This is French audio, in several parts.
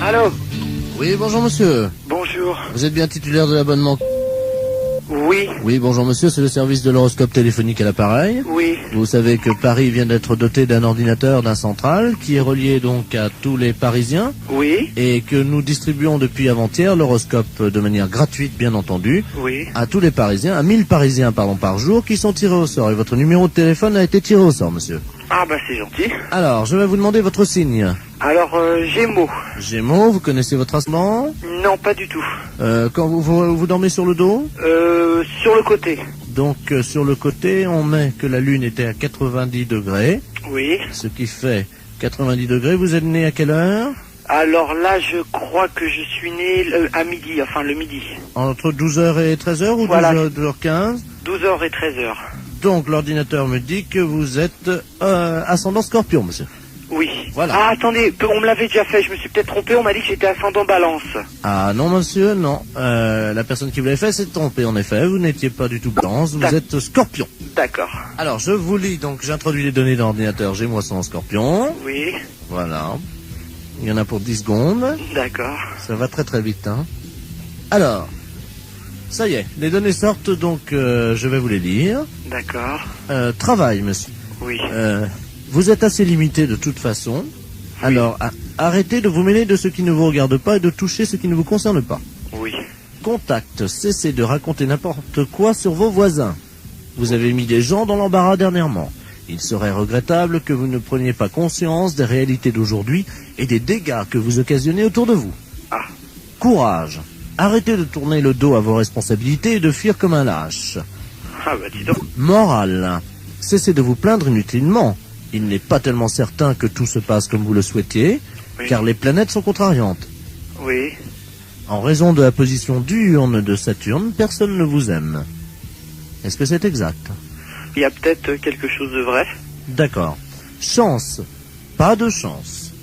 Allô? Oui, bonjour monsieur. Bonjour. Vous êtes bien titulaire de l'abonnement? Oui. Oui, bonjour monsieur, c'est le service de l'horoscope téléphonique à l'appareil. Oui. Vous savez que Paris vient d'être doté d'un ordinateur, d'un central, qui est relié donc à tous les Parisiens. Oui. Et que nous distribuons depuis avant-hier l'horoscope de manière gratuite, bien entendu, Oui. à tous les Parisiens, à 1000 Parisiens par jour, qui sont tirés au sort. Et votre numéro de téléphone a été tiré au sort, monsieur. Ah bah c'est gentil. Alors, je vais vous demander votre signe. Alors, Gémeaux. Gémeaux, vous connaissez votre ascendant? Non, pas du tout. Quand vous dormez sur le dos? Sur le côté. Donc sur le côté, on met que la Lune était à 90 degrés, Oui. ce qui fait 90 degrés. Vous êtes né à quelle heure? Alors là, je crois que je suis né à midi, enfin le midi. Entre 12h et 13h ou Voilà. 12h15? 12h et 13h. Donc l'ordinateur me dit que vous êtes ascendant Scorpion, monsieur. Oui. Voilà. Ah, attendez, on me l'avait déjà fait, je me suis peut-être trompé, on m'a dit que j'étais ascendant Balance. Ah non, monsieur, non. La personne qui vous l'avait fait s'est trompée, en effet. Vous n'étiez pas du tout Balance, vous êtes Scorpion. D'accord. Alors, je vous lis, donc j'introduis les données d'ordinateur Gémeaux ascendant Scorpion. Oui. Voilà. Il y en a pour 10 secondes. D'accord. Ça va très très vite, hein. Alors, ça y est, les données sortent, donc je vais vous les lire. D'accord. Travail, monsieur. Oui. Vous êtes assez limité de toute façon. Alors, arrêtez de vous mêler de ce qui ne vous regarde pas et de toucher ce qui ne vous concerne pas. Oui. Contact, cessez de raconter n'importe quoi sur vos voisins. Vous avez mis des gens dans l'embarras dernièrement. Il serait regrettable que vous ne preniez pas conscience des réalités d'aujourd'hui et des dégâts que vous occasionnez autour de vous. Ah. Courage. Arrêtez de tourner le dos à vos responsabilités et de fuir comme un lâche. Ah bah dis donc. Morale. Cessez de vous plaindre inutilement. Il n'est pas tellement certain que tout se passe comme vous le souhaitiez, Oui. car les planètes sont contrariantes. Oui. En raison de la position diurne de Saturne, personne ne vous aime. Est-ce que c'est exact? Il y a peut-être quelque chose de vrai. D'accord. Chance. Pas de chance.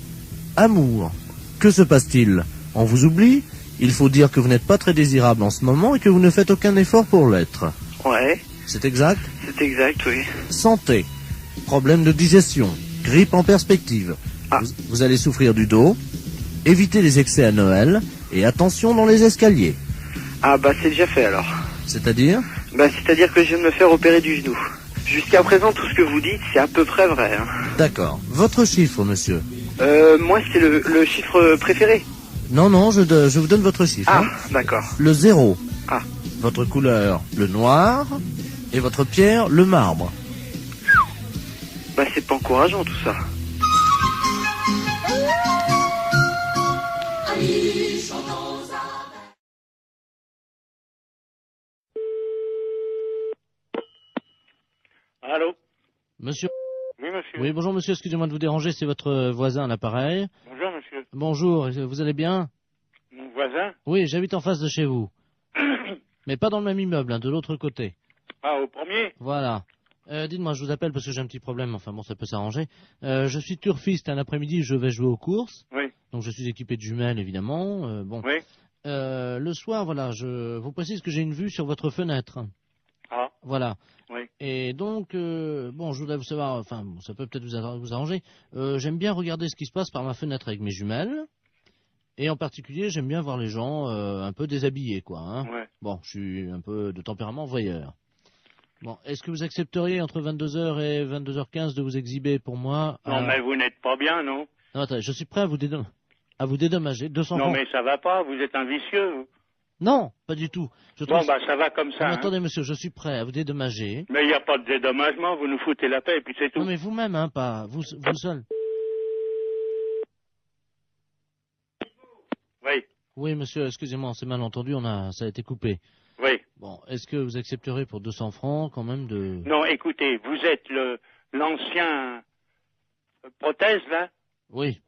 Amour. Que se passe-t-il? On vous oublie? Il faut dire que vous n'êtes pas très désirable en ce moment et que vous ne faites aucun effort pour l'être. Ouais. C'est exact? C'est exact, oui. Santé. Problème de digestion. Grippe en perspective. Ah. Vous allez souffrir du dos. Évitez les excès à Noël. Et attention dans les escaliers. Ah bah c'est déjà fait alors. C'est-à-dire? Bah c'est-à-dire que je viens de me faire opérer du genou. Jusqu'à présent, tout ce que vous dites, c'est à peu près vrai. Hein. D'accord. Votre chiffre, monsieur? Moi, c'est le chiffre préféré. Non, non, je vous donne votre chiffre. Ah, hein. d'accord. Le 0. Ah. Votre couleur, le noir. Et votre pierre, le marbre. Bah c'est pas encourageant tout ça. Allô? Monsieur? Oui, monsieur. Oui, bonjour monsieur, excusez-moi de vous déranger, c'est votre voisin à l'appareil. Bonjour, monsieur. Bonjour, vous allez bien? Mon voisin? Oui, j'habite en face de chez vous. Mais pas dans le même immeuble, hein, de l'autre côté. Ah, au premier? Voilà. Dites-moi, je vous appelle parce que j'ai un petit problème, enfin bon, ça peut s'arranger. Je suis turfiste, un après-midi, je vais jouer aux courses. Oui. Donc je suis équipé de jumelles, évidemment. Bon. Oui. Le soir, voilà, je vous précise que j'ai une vue sur votre fenêtre. Ah, Voilà. oui. Et donc, bon, je voudrais vous savoir, enfin, bon, ça peut peut-être vous arranger. J'aime bien regarder ce qui se passe par ma fenêtre avec mes jumelles. Et en particulier, j'aime bien voir les gens un peu déshabillés, quoi. Hein. Ouais. Bon, je suis un peu de tempérament voyeur. Bon, est-ce que vous accepteriez entre 22h et 22h15 de vous exhiber pour moi Non, mais vous n'êtes pas bien, non? Non, attendez, je suis prêt à vous dédommager. 200 Non, francs. mais ça va pas, vous êtes un vicieux, vous. Non, pas du tout. Je Bon, trouve... bah ça va comme Non, ça. mais Hein. attendez, monsieur, je suis prêt à vous dédommager. Mais il n'y a pas de dédommagement, vous nous foutez la paix et puis c'est tout. Non, mais vous-même, hein, pas vous seul. Oui, Oui, monsieur, excusez-moi, c'est mal entendu, ça a été coupé. oui. Bon, est-ce que vous accepterez pour 200 francs quand même de... Non, écoutez, vous êtes l'ancien prothèse, là? Oui,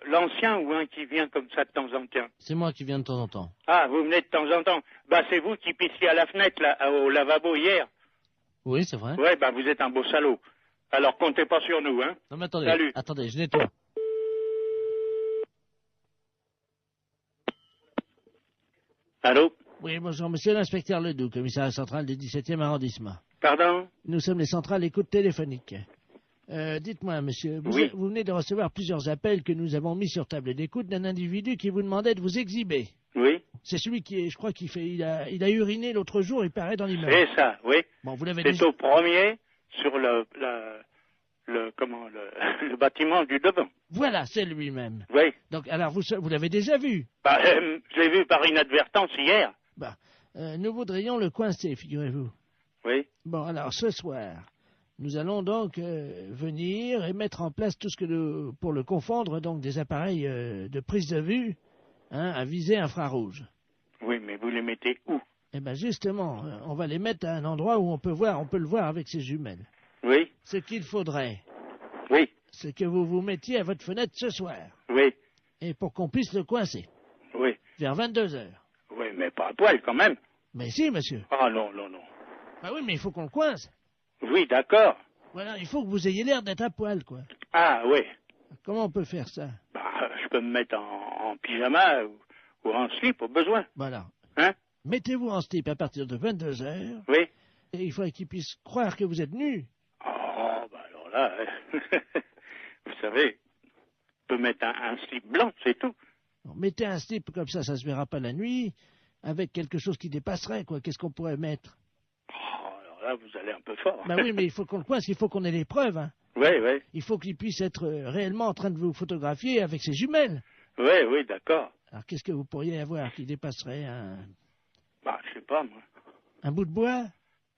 L'ancien ou un qui vient comme ça de temps en temps? c'est moi qui viens de temps en temps. Ah, vous venez de temps en temps. Bah, c'est vous qui pissiez à la fenêtre, là, au lavabo hier. Oui, c'est vrai. Ouais, bah, vous êtes un beau salaud. Alors, comptez pas sur nous, hein. Non, mais attendez, Salut. attendez, je nettoie. Allô? Oui, bonjour, monsieur l'inspecteur Ledoux, commissariat central du 17e arrondissement. Pardon? Nous sommes les centrales écoute téléphonique. Dites-moi, monsieur, Oui. vous venez de recevoir plusieurs appels que nous avons mis sur table d'écoute d'un individu qui vous demandait de vous exhiber. Oui, C'est celui qui est, je crois il a uriné l'autre jour, il paraît, dans l'immeuble. c'est ça, oui. Bon, vous l'avez C'est déjà... au premier, sur le bâtiment du devant. Voilà, c'est lui-même. Oui. Donc, alors, vous l'avez déjà vu. Bah, je l'ai vu par inadvertance hier. Nous voudrions le coincer, figurez-vous. Oui, Bon, alors, ce soir, nous allons donc venir et mettre en place tout ce que pour le confondre, donc des appareils de prise de vue, à visée infrarouge. oui, mais vous les mettez où? Eh bien, justement, on va les mettre à un endroit où on peut le voir avec ses jumelles. Oui, Ce qu'il faudrait, oui, c'est que vous vous mettiez à votre fenêtre ce soir, oui, et pour qu'on puisse le coincer, oui. vers 22 heures. Oui, mais pas à poil quand même. Mais si, monsieur. Ah non, non, non. Ah oui, mais il faut qu'on le coince. Oui, d'accord. Voilà, il faut que vous ayez l'air d'être à poil, quoi. Ah oui. Comment on peut faire ça? Bah, je peux me mettre en pyjama ou en slip au besoin. Voilà. Hein? Mettez-vous en slip à partir de 22 heures, Oui. et il faudrait qu'il puisse croire que vous êtes nu. Oh, bah alors là, vous savez, je peux mettre un slip blanc, c'est tout. Bon, mettez un slip comme ça se verra pas la nuit, avec quelque chose qui dépasserait, quoi. Qu'est-ce qu'on pourrait mettre? Oh, alors là, vous allez un peu fort. Ben oui, mais il faut qu'on le coince, il faut qu'on ait les preuves, hein. Oui, oui, Il faut qu'il puisse être réellement en train de vous photographier avec ses jumelles. oui, oui, d'accord. Alors qu'est-ce que vous pourriez avoir qui dépasserait Bah, je sais pas, moi. un bout de bois?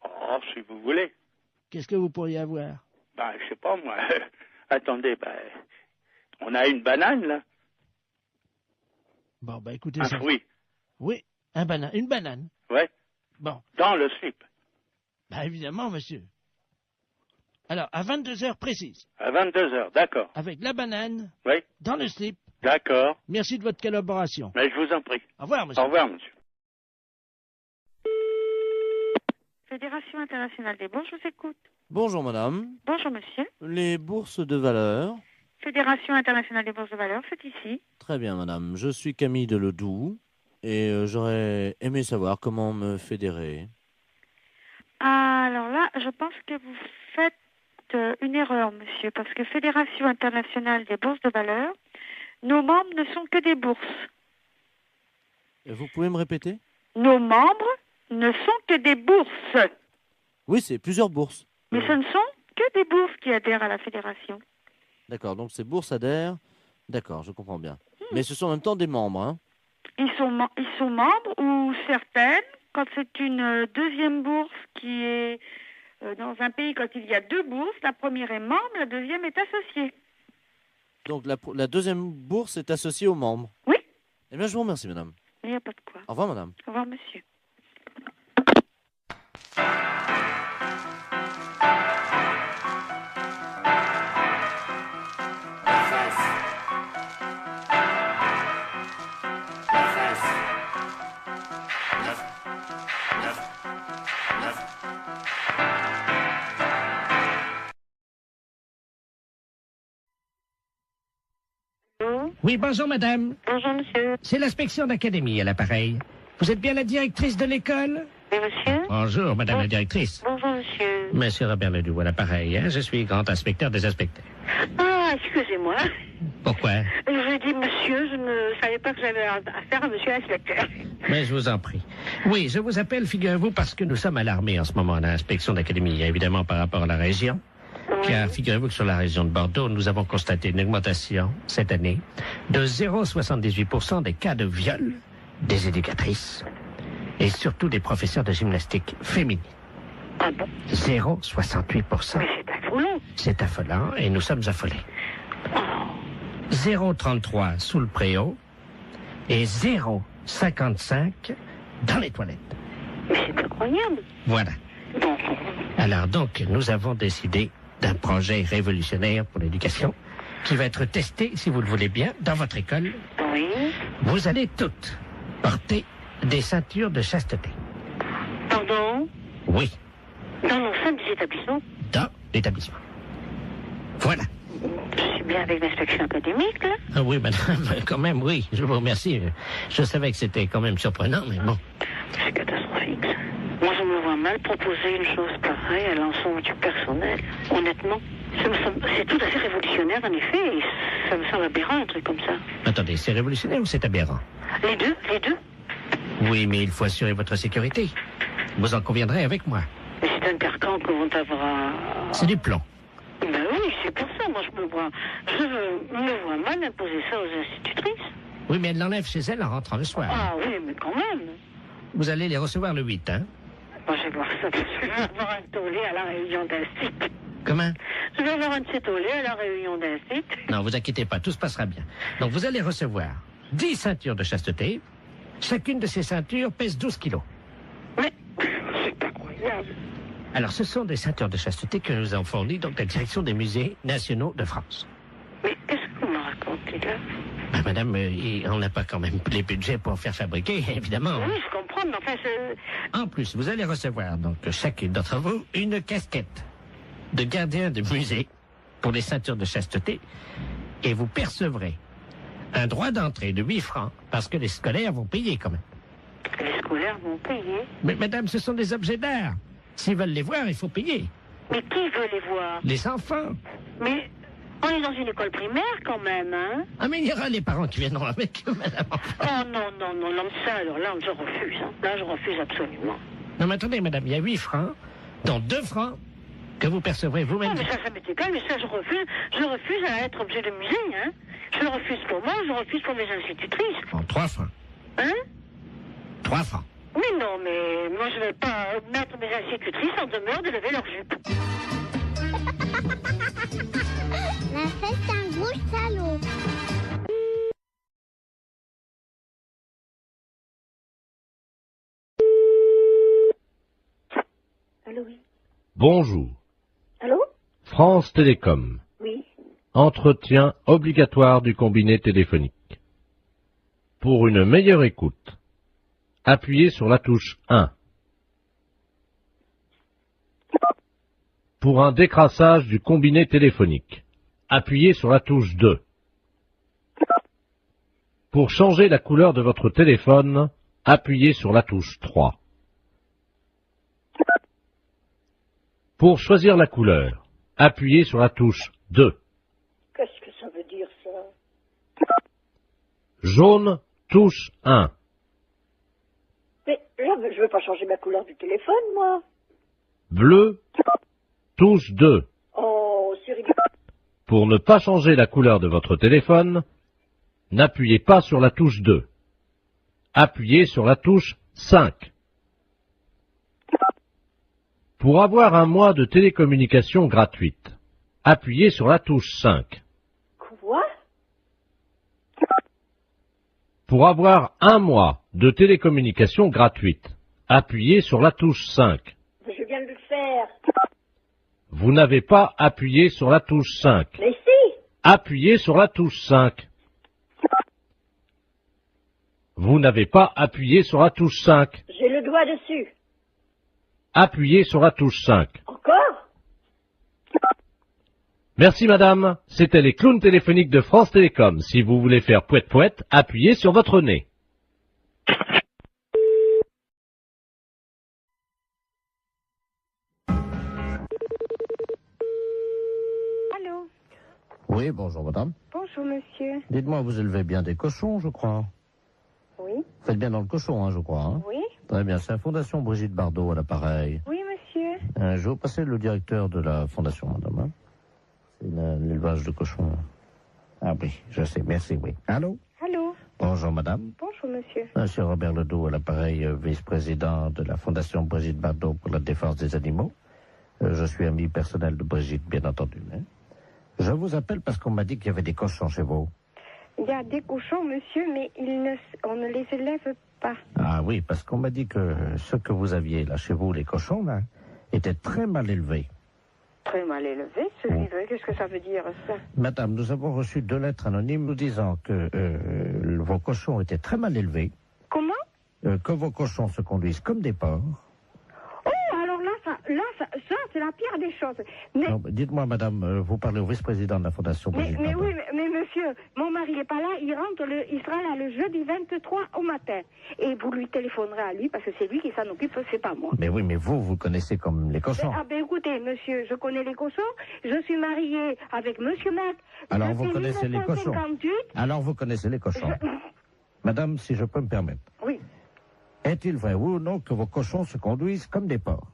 Oh, si vous voulez. Qu'est-ce que vous pourriez avoir? Bah, je sais pas, moi. Attendez, bah, on a une banane, là. Bon, ben écoutez Un ça. fruit. Oui, une banane. Ouais. Bon, Dans le slip. ben évidemment, monsieur. Alors, à 22 heures précises, À 22 heures, d'accord. avec la banane, Oui, dans le slip. d'accord. Merci de votre collaboration. Mais je vous en prie. Au revoir, monsieur. Au revoir, monsieur. Fédération internationale des bourses, je vous écoute. Bonjour madame. Bonjour monsieur. Les bourses de valeur. Fédération internationale des bourses de valeur, c'est ici. Très bien madame. Je suis Camille Deledoux et j'aurais aimé savoir comment me fédérer. Alors là, je pense que vous faites une erreur, monsieur, parce que Fédération internationale des bourses de valeur, nos membres ne sont que des bourses. Vous pouvez me répéter? Nos membres ne sont que des bourses. Oui, c'est plusieurs bourses. Mais ce ne sont que des bourses qui adhèrent à la fédération. D'accord, donc ces bourses adhèrent. D'accord, je comprends bien. Mais ce sont en même temps des membres, hein? Ils sont membres ou certaines, quand c'est une deuxième bourse qui est dans un pays, quand il y a deux bourses, la première est membre, la deuxième est associée. Donc la deuxième bourse est associée aux membres. Oui. Eh bien, je vous remercie, madame. Il n'y a pas de quoi. Au revoir, madame. Au revoir, monsieur. Oui, bonjour, madame. Bonjour, monsieur. C'est l'inspection d'académie à l'appareil. Vous êtes bien la directrice de l'école? Oui, monsieur. Bonjour, madame la directrice. Bonjour, monsieur. Monsieur Robert Ledoux à l'appareil, hein? Je suis grand inspecteur des inspecteurs. Ah, excusez-moi. Pourquoi? Je dis monsieur, je ne savais pas que j'avais affaire à monsieur l'inspecteur. Mais je vous en prie. Oui, je vous appelle, figurez-vous, parce que nous sommes alarmés en ce moment à l'inspection d'académie, évidemment par rapport à la région. Car figurez-vous que sur la région de Bordeaux, nous avons constaté une augmentation cette année de 0,78% des cas de viol des éducatrices et surtout des professeurs de gymnastique féminines. Ah bon? 0,68%. Mais c'est affolant. C'est affolant et nous sommes affolés. 0,33 sous le préau et 0,55 dans les toilettes. Mais c'est incroyable. Voilà. Bon. Alors donc, nous avons décidé d'un projet révolutionnaire pour l'éducation qui va être testé, si vous le voulez bien, dans votre école. Oui. Vous allez toutes porter des ceintures de chasteté. Pardon? Oui, Dans l'enceinte des établissements? dans l'établissement. Voilà. Je suis bien avec l'inspection académique, là. Ah oui, madame, quand même, oui, je vous remercie. Je savais que c'était quand même surprenant, mais bon. C'est catastrophique, ça. Moi, je me vois mal proposer une chose pareille à l'ensemble du personnel, honnêtement. C'est tout à fait révolutionnaire, en effet, et ça me semble aberrant, un truc comme ça. Attendez, c'est révolutionnaire ou c'est aberrant? Les deux. Oui, mais il faut assurer votre sécurité. Vous en conviendrez avec moi. Mais c'est un carcan qu'on devra... C'est du plomb. Ben oui, c'est pour ça, moi je me vois mal imposer ça aux institutrices. Oui, mais elle l'enlève chez elle en rentrant le soir. Ah oui, mais quand même. Vous allez les recevoir le 8, hein? Moi je vais voir ça, parce que je vais avoir un tollé à la réunion d'un site. Comment? Je vais avoir un de ces tollés à la réunion d'un site. Non, vous inquiétez pas, tout se passera bien. Donc vous allez recevoir 10 ceintures de chasteté. Chacune de ces ceintures pèse 12 kilos. Mais c'est incroyable. Alors, ce sont des ceintures de chasteté que nous avons fournies donc la direction des musées nationaux de France. Mais qu'est-ce que vous me racontez là? Ben, madame, on n'a pas quand même les budgets pour faire fabriquer, évidemment. Oui, je comprends, mais enfin, En plus, vous allez recevoir, donc, chacune d'entre vous, une casquette de gardien de musée pour les ceintures de chasteté. Et vous percevrez un droit d'entrée de 8 francs parce que les scolaires vont payer quand même. Les scolaires vont payer. Mais madame, ce sont des objets d'art. S'ils veulent les voir, il faut payer. Mais qui veut les voir? Les enfants. Mais on est dans une école primaire quand même, hein? Ah, mais il y aura les parents qui viendront avec eux, madame. Oh non, ça, alors là, je refuse. Hein. Là, je refuse absolument. Non, mais attendez, madame, il y a 8 francs, dont 2 francs que vous percevrez vous-même. Non, mais ça m'est égal, mais ça, je refuse à être objet de musée, hein? Je le refuse pour moi, je le refuse pour mes institutrices. Bon, 3 francs. Hein? 3 francs. Mais non, mais moi, je ne vais pas mettre mes institutrices en demeure de lever leur jupe. Ma fête, c'est un gros salaud. Allô, oui. Bonjour. Allô? France Télécom. Oui. Entretien obligatoire du combiné téléphonique. Pour une meilleure écoute, appuyez sur la touche 1. Pour un décrassage du combiné téléphonique, appuyez sur la touche 2. Pour changer la couleur de votre téléphone, appuyez sur la touche 3. Pour choisir la couleur, appuyez sur la touche 2. Qu'est-ce que ça veut dire, ça? Jaune, touche 1. Mais là, je ne veux pas changer ma couleur du téléphone, moi. Bleu, touche 2. Oh, c'est rigolo. Pour ne pas changer la couleur de votre téléphone, n'appuyez pas sur la touche 2. Appuyez sur la touche 5. Pour avoir un mois de télécommunication gratuite, appuyez sur la touche 5. Quoi? Pour avoir un mois de télécommunication gratuite, appuyez sur la touche 5. Je viens de le faire. Vous n'avez pas appuyé sur la touche 5. Mais si! Appuyez sur la touche 5. Vous n'avez pas appuyé sur la touche 5. J'ai le doigt dessus. Appuyez sur la touche 5. Encore? Merci madame, c'était les clowns téléphoniques de France Télécom. Si vous voulez faire pouette-pouette, appuyez sur votre nez. Allô? Oui, bonjour madame. Bonjour, monsieur. Dites-moi, vous élevez bien des cochons, je crois. Oui? Vous faites bien dans le cochon, hein, je crois. Hein. Oui? Très bien, c'est la Fondation Brigitte Bardot à l'appareil. Oui, monsieur. Je vais vous passer le directeur de la fondation, madame. Hein. C'est l'élevage de cochons. Ah oui, je sais, merci, oui. Allô? Allô? Bonjour madame. Bonjour, monsieur. Monsieur Robert Ledoux à l'appareil, vice-président de la Fondation Brigitte Bardot pour la défense des animaux. Je suis ami personnel de Brigitte, bien entendu. Hein. Je vous appelle parce qu'on m'a dit qu'il y avait des cochons chez vous. Il y a des cochons, monsieur, mais on ne les élève pas. Ah oui, parce qu'on m'a dit que ce que vous aviez là chez vous, les cochons, là, étaient très mal élevés. Très mal élevé, ce livre. Qu'est-ce que ça veut dire, ça? Madame, nous avons reçu 2 lettres anonymes nous disant que vos cochons étaient très mal élevés. Comment? Que vos cochons se conduisent comme des porcs. Oh, alors là, ça c'est la pire des choses. Mais, Non, dites-moi, madame, vous parlez au vice-président de la Fondation Brigitte mais Bardot. oui, mais monsieur, mon mari n'est pas là, il sera là le jeudi 23 au matin. Et vous lui téléphonerez à lui, parce que c'est lui qui s'en occupe, c'est pas moi. Mais oui, mais vous connaissez comme les cochons. Ah ben écoutez, monsieur, je connais les cochons, je suis mariée avec monsieur Mac. Alors vous connaissez les cochons. 1958. Alors vous connaissez les cochons. Madame, si je peux me permettre. Oui. Est-il vrai, oui ou non, que vos cochons se conduisent comme des porcs?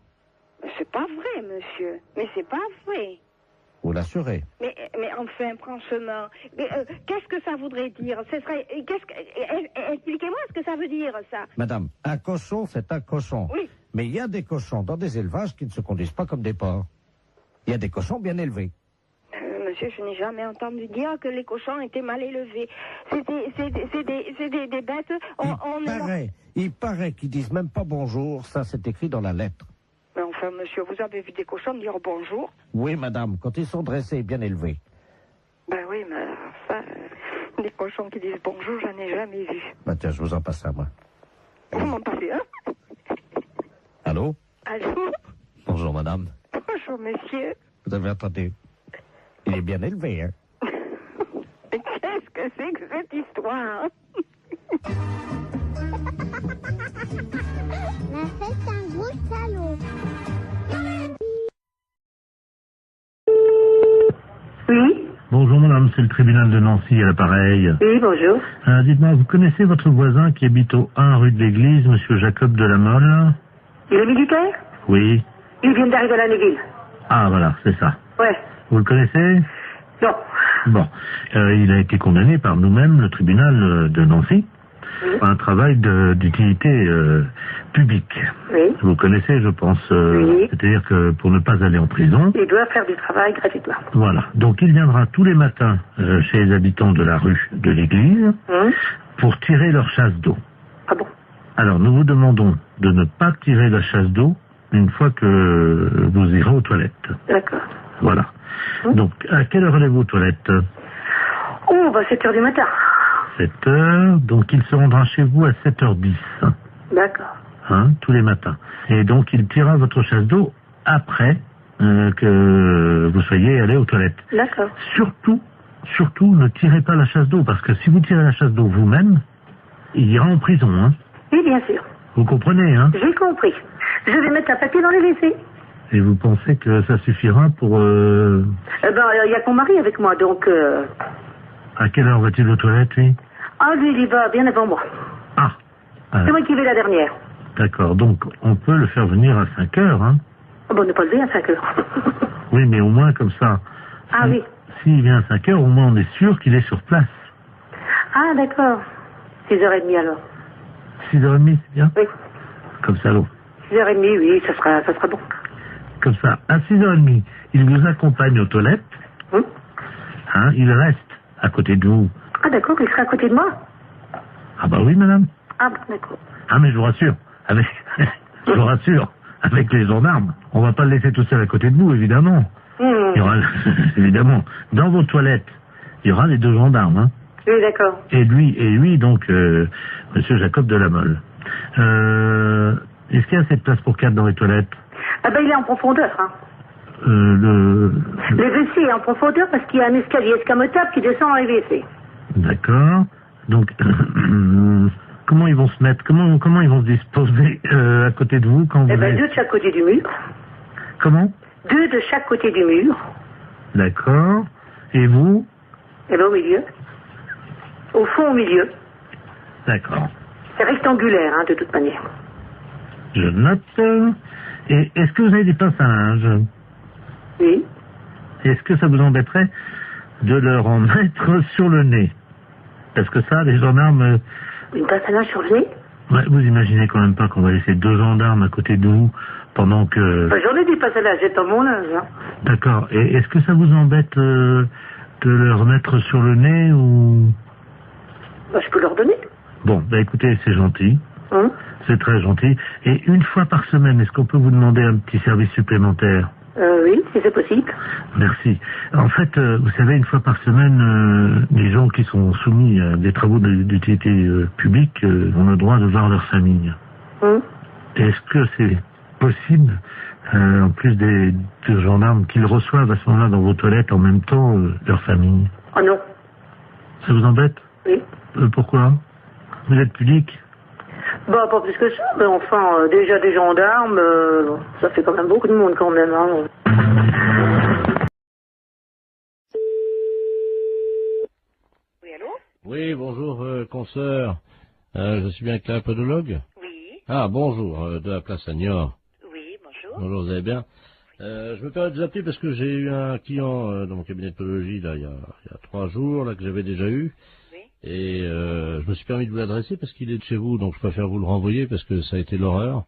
C'est pas vrai, monsieur. Mais c'est pas vrai. Vous l'assurez? Mais enfin, franchement, qu'est-ce que ça voudrait dire? Expliquez-moi ce que ça veut dire, ça. Madame, un cochon, c'est un cochon. Oui. Mais il y a des cochons dans des élevages qui ne se conduisent pas comme des porcs. Il y a des cochons bien élevés. Monsieur, je n'ai jamais entendu dire que les cochons étaient mal élevés. C'est des bêtes. Il paraît qu'ils disent même pas bonjour. Ça, c'est écrit dans la lettre. Mais enfin, monsieur, vous avez vu des cochons dire bonjour? Oui, madame, quand ils sont dressés et bien élevés. Ben oui, mais enfin, des cochons qui disent bonjour, j'en ai jamais vu. Bah tiens, je vous en passe un, moi. Vous m'en passez un? Allô? Allô? Bonjour, madame. Bonjour, monsieur. Vous avez entendu? Il est bien élevé, hein? Mais qu'est-ce que c'est que cette histoire? La fête un gros salaud. Oui. Bonjour madame, c'est le tribunal de Nancy à l'appareil. Oui, bonjour. Dites-moi, vous connaissez votre voisin qui habite au 1 rue de l'Église, monsieur Jacob de la Mole? Il est militaire? Oui. Il vient d'arriver à la Neuville. Ah voilà, c'est ça. Ouais. Vous le connaissez? Non. Bon, il a été condamné par nous-mêmes, le tribunal de Nancy, pour un travail d'utilité publique. Oui. Vous connaissez, je pense. Oui. C'est-à-dire que pour ne pas aller en prison... Il doit faire du travail gratuitement. Voilà. Donc il viendra tous les matins chez les habitants de la rue de l'église pour tirer leur chasse d'eau. Ah bon? Alors nous vous demandons de ne pas tirer la chasse d'eau une fois que vous irez aux toilettes. D'accord. Voilà. Donc à quelle heure allez-vous aux toilettes? Oh, bah 7h du matin. 7h, donc il se rendra chez vous à 7h10. D'accord. Hein, tous les matins. Et donc il tirera votre chasse d'eau après que vous soyez allé aux toilettes. D'accord. Surtout, ne tirez pas la chasse d'eau, parce que si vous tirez la chasse d'eau vous-même, il ira en prison, hein. Oui, bien sûr. Vous comprenez, hein? J'ai compris. Je vais mettre un papier dans les WC. Et vous pensez que ça suffira pour... il y a mon mari avec moi, donc... À quelle heure va-t-il aux toilettes, lui? Ah, lui, il y va bien avant moi. Ah. C'est moi qui vais la dernière. D'accord, donc on peut le faire venir à 5 heures, hein? Ah bon, on n'est pas levé à 5 heures. Oui, mais au moins comme ça. Ah oui. S'il vient à 5 heures, au moins on est sûr qu'il est sur place. Ah, d'accord. 6h30 alors. 6h30, c'est bien? Oui. Comme ça, l'eau. 6h30, oui, ça sera bon. Comme ça, à 6h30, il vous accompagne aux toilettes. Hein, il reste à côté de vous. Ah, d'accord, il sera à côté de moi? Ah bah oui, madame. Ah, bon, d'accord. Ah, mais je vous rassure, avec les gendarmes, on va pas le laisser tout seul à côté de vous, évidemment. Il y aura, évidemment, dans vos toilettes, il y aura les 2 gendarmes, hein. Oui, d'accord. Et lui, donc, monsieur Jacob de la Mole. Est-ce qu'il y a assez de place pour 4 dans les toilettes? Ah ben, il est en profondeur, hein. Le WC est en profondeur parce qu'il y a un escalier escamotable qui descend dans les WC. D'accord. Donc, comment ils vont se mettre? Comment ils vont se disposer à côté de vous quand vous... 2 de chaque côté du mur. Comment? 2 de chaque côté du mur. D'accord. Et vous? Au milieu. Au fond, au milieu. D'accord. C'est rectangulaire, hein, de toute manière. Je note. Et est-ce que vous avez des pinces à linge? Oui. Est-ce que ça vous embêterait de leur en mettre sur le nez? Parce que ça, les gendarmes... Une pince à linge sur le nez? Ouais, vous imaginez quand même pas qu'on va laisser 2 gendarmes à côté de vous pendant que... J'en ai des pinces à linge, j'ai dans mon linge, hein. D'accord. Et est-ce que ça vous embête de leur mettre sur le nez ou... Je peux leur donner. Bon, écoutez, c'est gentil. C'est très gentil. Et une fois par semaine, est-ce qu'on peut vous demander un petit service supplémentaire? Oui, si c'est possible. Merci. En fait, vous savez, une fois par semaine, les gens qui sont soumis à des travaux d'utilité publique ont le droit de voir leur famille. Est-ce que c'est possible En plus des gendarmes qu'ils reçoivent à ce moment-là dans vos toilettes en même temps, leur famille. Ah non. Ça vous embête? Oui. Pourquoi? Vous êtes pudique? Bah, pas plus que ça, mais enfin, déjà des gendarmes, ça fait quand même beaucoup de monde quand même, hein. Oui, allô? Oui, bonjour, consoeur. Je suis bien avec la podologue? Oui. Ah, bonjour, de la place à Niort. Oui, bonjour. Bonjour, vous allez bien? Je me permets de vous appeler parce que j'ai eu un client dans mon cabinet de podologie, là, il y a 3 jours, là, que j'avais déjà eu. Oui. Et je me suis permis de vous l'adresser parce qu'il est de chez vous, donc je préfère vous le renvoyer parce que ça a été l'horreur.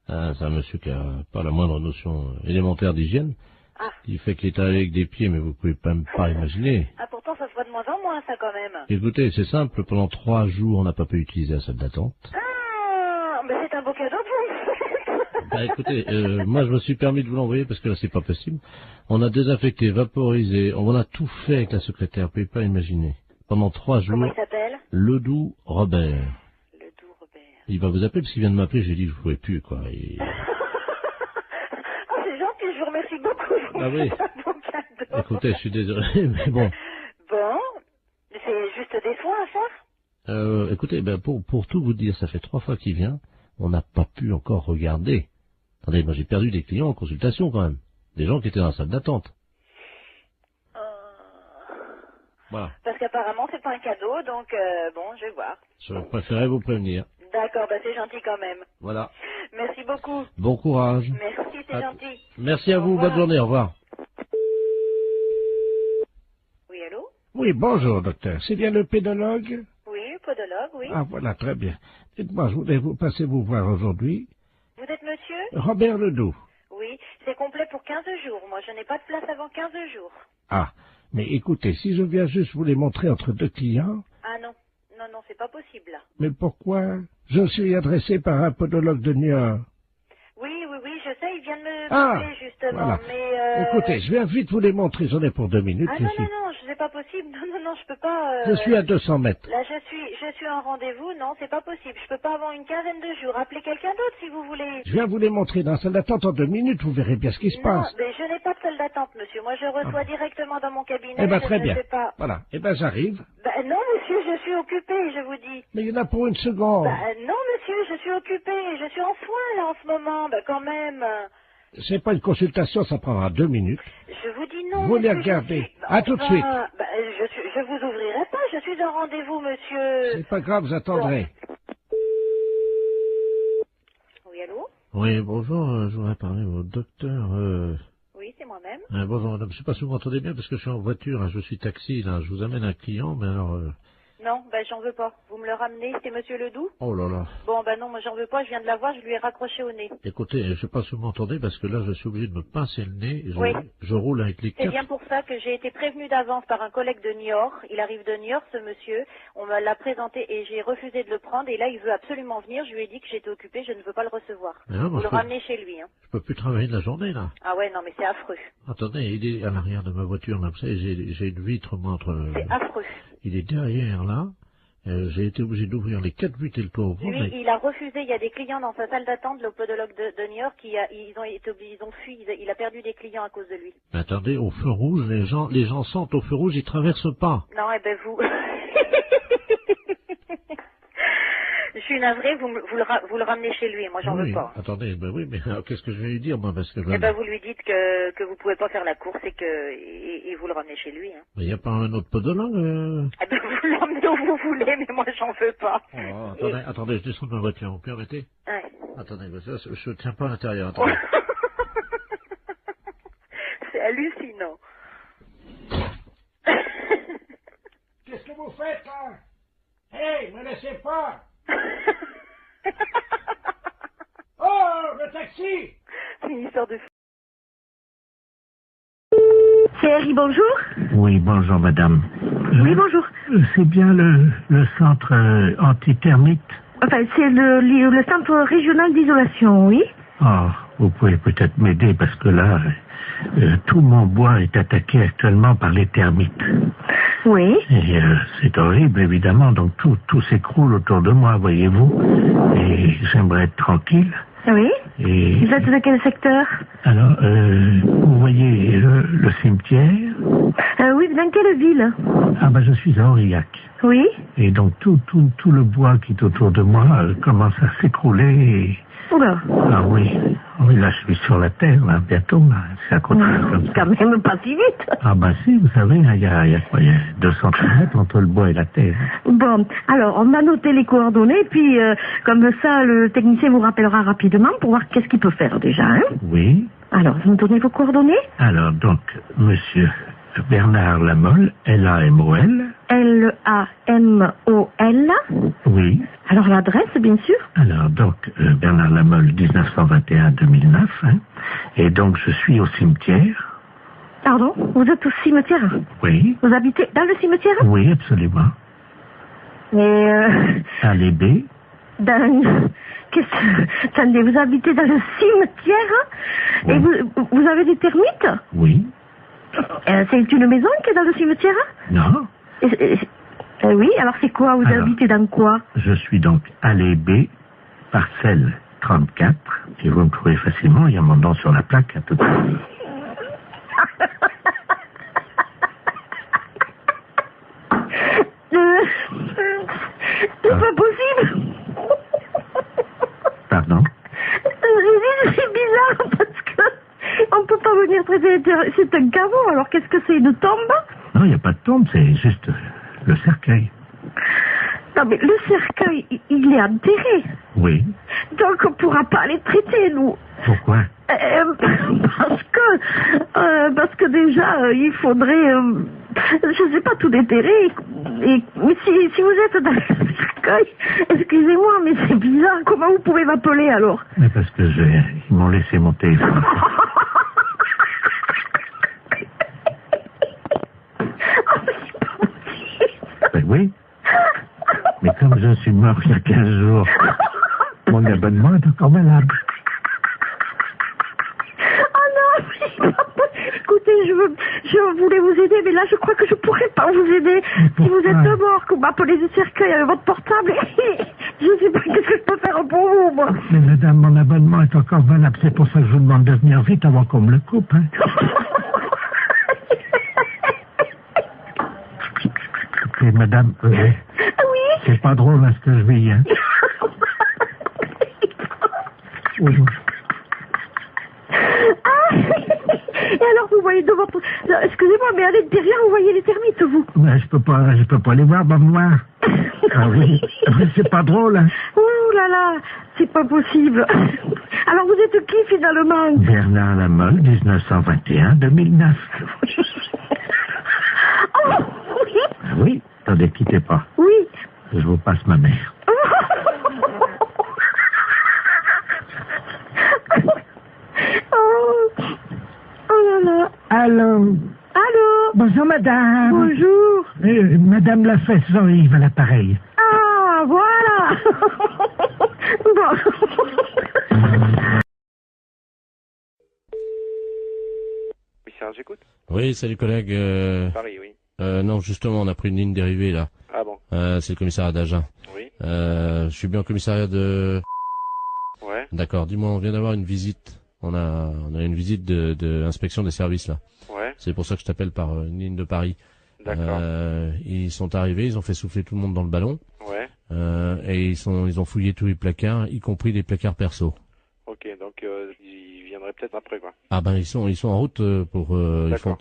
C'est un monsieur qui a pas la moindre notion élémentaire d'hygiène. Ah. Il fait qu'il est allé avec des pieds, mais vous pouvez même pas imaginer. Ah, pourtant, ça se voit de moins en moins, ça, quand même. Écoutez, c'est simple, pendant 3 jours, on n'a pas pu utiliser la salle d'attente. Ah, mais c'est un beau cadeau pour vous. Bah écoutez, moi je me suis permis de vous l'envoyer parce que là c'est pas possible. On a désinfecté, vaporisé, on a tout fait avec la secrétaire, vous pouvez pas imaginer. Pendant 3 jours. Comment il s'appelle? Ledoux Robert. Ledoux Robert. Il va vous appeler parce qu'il vient de m'appeler, j'ai dit que je pouvais plus, quoi. Et... Ah, c'est gentil, je vous remercie beaucoup. Ah oui. C'est un beau cadeau. Écoutez, je suis désolé, mais bon. Bon, c'est juste des soins à faire? Écoutez, ben pour tout vous dire, ça fait 3 fois qu'il vient, on n'a pas pu encore regarder. Attendez, moi j'ai perdu des clients en consultation quand même. Des gens qui étaient dans la salle d'attente. Voilà. Parce qu'apparemment c'est pas un cadeau, donc bon, je vais voir. Je préférais vous prévenir. D'accord, bah c'est gentil quand même. Voilà. Merci beaucoup. Bon courage. Merci, c'est gentil. Merci à vous, bonne journée, au revoir. Oui, allô? Oui, bonjour, docteur. C'est bien le pédologue? Oui, podologue, oui. Ah, voilà, très bien. Dites-moi, je voulais vous passer vous voir aujourd'hui. Vous êtes monsieur? Robert Ledoux. Oui, c'est complet pour 15 jours. Moi, je n'ai pas de place avant 15 jours. Ah, mais écoutez, si je viens juste vous les montrer entre 2 clients... Ah non, non, c'est pas possible, là. Mais pourquoi? Je suis adressé par un podologue de Niort. Oui, je sais, il vient de me Ah, parler, justement, voilà. mais... Écoutez, je viens vite vous les montrer, j'en ai pour 2 minutes. Ah non, c'est pas possible. Non, je peux pas... Je suis à 200 mètres. Là, je suis en rendez-vous. Non, c'est pas possible. Je peux pas avant une quinzaine de jours. Appelez quelqu'un d'autre, si vous voulez. Je viens vous les montrer dans la salle d'attente en 2 minutes, vous verrez bien ce qui se passe. Non, mais je n'ai pas de salle d'attente, monsieur. Moi, je reçois directement dans mon cabinet. Eh ben, je très ne bien. sais pas. Voilà. Eh ben, j'arrive. Non, monsieur, je suis occupée, je vous dis. Mais il y en a pour 1 seconde. Non, monsieur, je suis occupée. Je suis en soins, là, en ce moment. Quand même. C'est pas une consultation, ça prendra 2 minutes. Je vous dis non. Vous les regardez. À tout de suite. Je vous ouvrirai pas. Je suis en rendez-vous, monsieur. C'est pas grave, vous attendrez. Oui, allô? Oui, bonjour, je voudrais parler au docteur. Oui, c'est moi-même. Bonjour madame, je sais pas si vous m'entendez bien parce que je suis en voiture, hein, je suis taxi, là, je vous amène un client, mais alors... Non, j'en veux pas. Vous me le ramenez, c'est monsieur Ledoux? Oh là là. Bon, non, moi j'en veux pas, je viens de la voir, je lui ai raccroché au nez. Écoutez, je sais pas si vous m'entendez parce que là je suis obligé de me pincer le nez, Oui. je roule avec les C'est quatre... bien pour ça que j'ai été prévenue d'avance par un collègue de Niort. Il arrive de Niort, ce monsieur. On me l'a présenté et j'ai refusé de le prendre. Et là, il veut absolument venir. Je lui ai dit que j'étais occupée, je ne veux pas le recevoir. Vous le ramenez chez lui. Hein. Je peux plus travailler de la journée, là. Ah ouais, non, mais c'est affreux. Attendez, il est à l'arrière de ma voiture, là, vous savez, j'ai une vitre, moi, entre... C'est affreux. Il est derrière, là. J'ai été obligé d'ouvrir les 4 vitres et le toit ouvert. Lui, il a refusé. Il y a des clients dans sa salle d'attente, le podologue de Niort, ils ont fui. Il a perdu des clients à cause de lui. Mais attendez, au feu rouge, les gens sentent au feu rouge, ils traversent pas. Non, vous... Je suis navrée, vous le ramenez chez lui, moi j'en veux pas. Attendez, oui, mais qu'est-ce que je vais lui dire, moi, parce que... vous lui dites que vous pouvez pas faire la course et vous le ramenez chez lui. Hein. Mais il n'y a pas un autre podologue vous l'emmenez où vous voulez, mais moi j'en veux pas. Oh, attendez, je descends de ma voiture, vous permettez? Ouais. Attendez, je tiens pas à l'intérieur, attendez. C'est hallucinant. Qu'est-ce que vous faites, là? Hey, me laissez pas! Oh, le taxi! C'est une histoire de... C'est Harry, bonjour. Oui, bonjour madame. Oui, bonjour. C'est bien le centre antithermite? Enfin, c'est le centre régional d'isolation, oui. Oh, vous pouvez peut-être m'aider parce que là, tout mon bois est attaqué actuellement par les termites. Oui. Et c'est horrible, évidemment, donc tout s'écroule autour de moi, voyez-vous. Et j'aimerais être tranquille. Oui. Et... Vous êtes de quel secteur? Alors, vous voyez le cimetière? Oui, dans quelle ville? Ah ben, je suis à Aurillac. Oui. Et donc, tout le bois qui est autour de moi commence à s'écrouler et... Oula. Ah oui. Oui, là, je suis sur la terre, là, bientôt, là. Ça continue comme ça. Quand même pas si vite. Ah ben si, vous savez, il y a quoi? Il y a 200 km entre le bois et la terre. Bon, alors, on va noter les coordonnées, puis comme ça, le technicien vous rappellera rapidement pour voir qu'est-ce qu'il peut faire déjà, hein? Oui. Alors, vous me donnez vos coordonnées? Alors, donc, monsieur Bernard Lamolle, L-A-M-O-L. L-A-M-O-L. Oui. Alors, l'adresse, bien sûr? Alors, donc, Bernard Lamolle, 1921-2009, hein. Et donc, je suis au cimetière. Pardon? Vous êtes au cimetière? Oui. Vous habitez dans le cimetière? Oui, absolument. Et Allée B. Attendez, vous habitez dans le cimetière? Oui. Et vous avez des termites? Oui. C'est une maison qui est dans le cimetière? Non. Oui, alors c'est quoi? Vous habitez dans quoi? Je suis donc allée B, parcelle 34, et vous me trouvez facilement, il y a mon nom sur la plaque à tout à l'heure. C'est pas possible. Pardon? C'est bizarre parce que on peut pas venir traiter. C'est un caveau, alors qu'est-ce que c'est, une tombe? Non, il n'y a pas de tombe, c'est juste le cercueil. Non, mais le cercueil, il est enterré. Oui. Donc on pourra pas les traiter, nous. Pourquoi? Parce que déjà, il faudrait, je sais pas, tout déterrer. Mais si vous êtes dans le cercueil, excusez-moi, mais c'est bizarre. Comment vous pouvez m'appeler alors? Mais parce que ils m'ont laissé mon téléphone. Ben oui. Mais comme je suis mort il y a 15 jours, mon abonnement est encore malade. Oh non, écoutez, je voulais vous aider, mais là je crois que je pourrais pas vous aider. Si vous êtes mort, que vous m'appelez du cercueil avec votre portable, je sais pas qu'est-ce que je peux faire pour vous, moi. Mais madame, mon abonnement est encore valable, c'est pour ça que je vous demande de venir vite avant qu'on me le coupe, hein. Écoutez, madame, oui. C'est pas drôle à ce que je vis, hein. Oui. Et alors vous voyez de votre... Excusez-moi, mais à l'intérieur vous voyez les termites, vous? Mais je peux pas les voir dans le noir. Ah oui, c'est pas drôle, hein. Ouh là là, c'est pas possible. Alors vous êtes qui finalement? Bernard Lamolle, 1921-2009. Oh oui. Ah oui, attendez, quittez pas. Oui. Je vous passe ma mère. Oh là là. Allô? Allô? Bonjour, madame. Bonjour. Madame Lafesse, Jean-Yves à l'appareil. Ah, voilà. Bon. Oui, Serge, j'écoute. Oui, salut collègue. Paris, oui. Non, justement, on a pris une ligne dérivée, là. Ah bon? C'est le commissariat d'Agen. Oui. Je suis bien au commissariat de... Ouais. D'accord, dis-moi, on vient d'avoir une visite. On a une visite de inspection des services, là. Ouais. C'est pour ça que je t'appelle par une ligne de Paris. D'accord. Ils sont arrivés, ils ont fait souffler tout le monde dans le ballon. Ouais. Et ils ont fouillé tous les placards, y compris les placards perso. Ok, donc ils viendraient peut-être après, quoi. Ah ben ils sont en route pour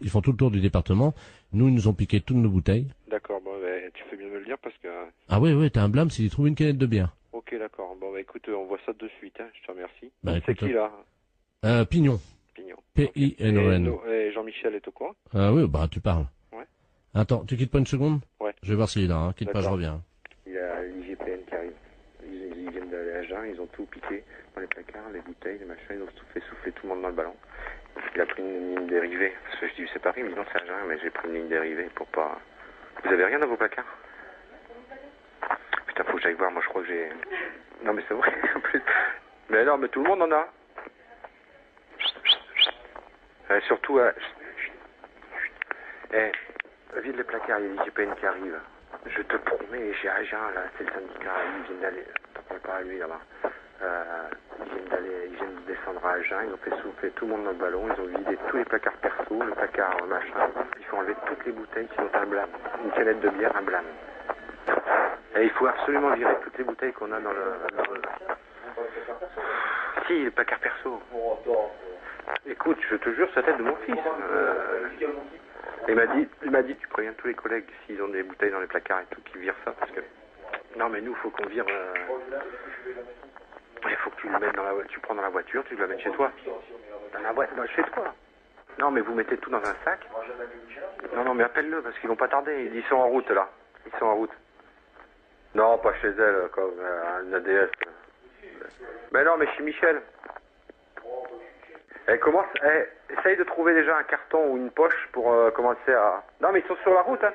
ils font tout le tour du département. Nous ils nous ont piqué toutes nos bouteilles. D'accord, bon ben, tu fais bien de me le dire parce que... Ah ouais, t'as un blâme s'ils trouvent une canette de bière. Ok, d'accord. Bon bah écoute, on voit ça de suite, hein. Je te remercie. Bah, c'est qui là? Pignon. Pignon. P-I-N-O-N. Et Jean-Michel est au courant? Oui, bah tu parles. Ouais. Attends, tu quittes pas une seconde? Ouais. Je vais voir s'il est là, hein. Quitte pas, je reviens. Il y a l'IGPN qui arrive. Ils viennent d'aller à Agen, ils ont tout piqué dans les placards, les bouteilles, les machins, ils ont tout fait souffler tout le monde dans le ballon. Il a pris une ligne dérivée. Parce que je dis c'est Paris, mais non c'est Agen, mais j'ai pris une ligne dérivée pour pas... Vous avez rien dans vos placards? Putain, faut que j'aille voir, moi je crois que j'ai... Non mais c'est vrai, en plus. Mais non, mais tout le monde en a. Surtout, vide les placards, il y a l'IGPN qui arrive. Je te promets, j'ai Agen là, c'est le syndicat, ils viennent d'aller. T'en parles pas à lui là-bas. Ils viennent de descendre à Agen, ils ont fait souffler tout le monde dans le ballon, ils ont vidé tous les placards perso, le placard machin. Il faut enlever toutes les bouteilles, sinon un blâme. Une canette de bière, un blâme. Et il faut absolument virer toutes les bouteilles qu'on a dans le... Si, le placard perso. Écoute, je te jure, c'est la tête de mon fils. Il m'a dit, tu préviens tous les collègues s'ils ont des bouteilles dans les placards et tout, qu'ils virent ça, parce que... Non, mais nous, il faut qu'on vire... Il faut que tu le mettes dans la voiture, tu prends dans la voiture, tu le mets chez toi. Dans la boîte, chez toi. Non, mais vous mettez tout dans un sac. Non, mais appelle-le, parce qu'ils vont pas tarder. Ils sont en route, là. Ils sont en route. Non, pas chez elle, comme un ADS. Mais non, mais chez Michel. Essaye de trouver déjà un carton ou une poche pour commencer à... Non, mais ils sont sur la route, hein.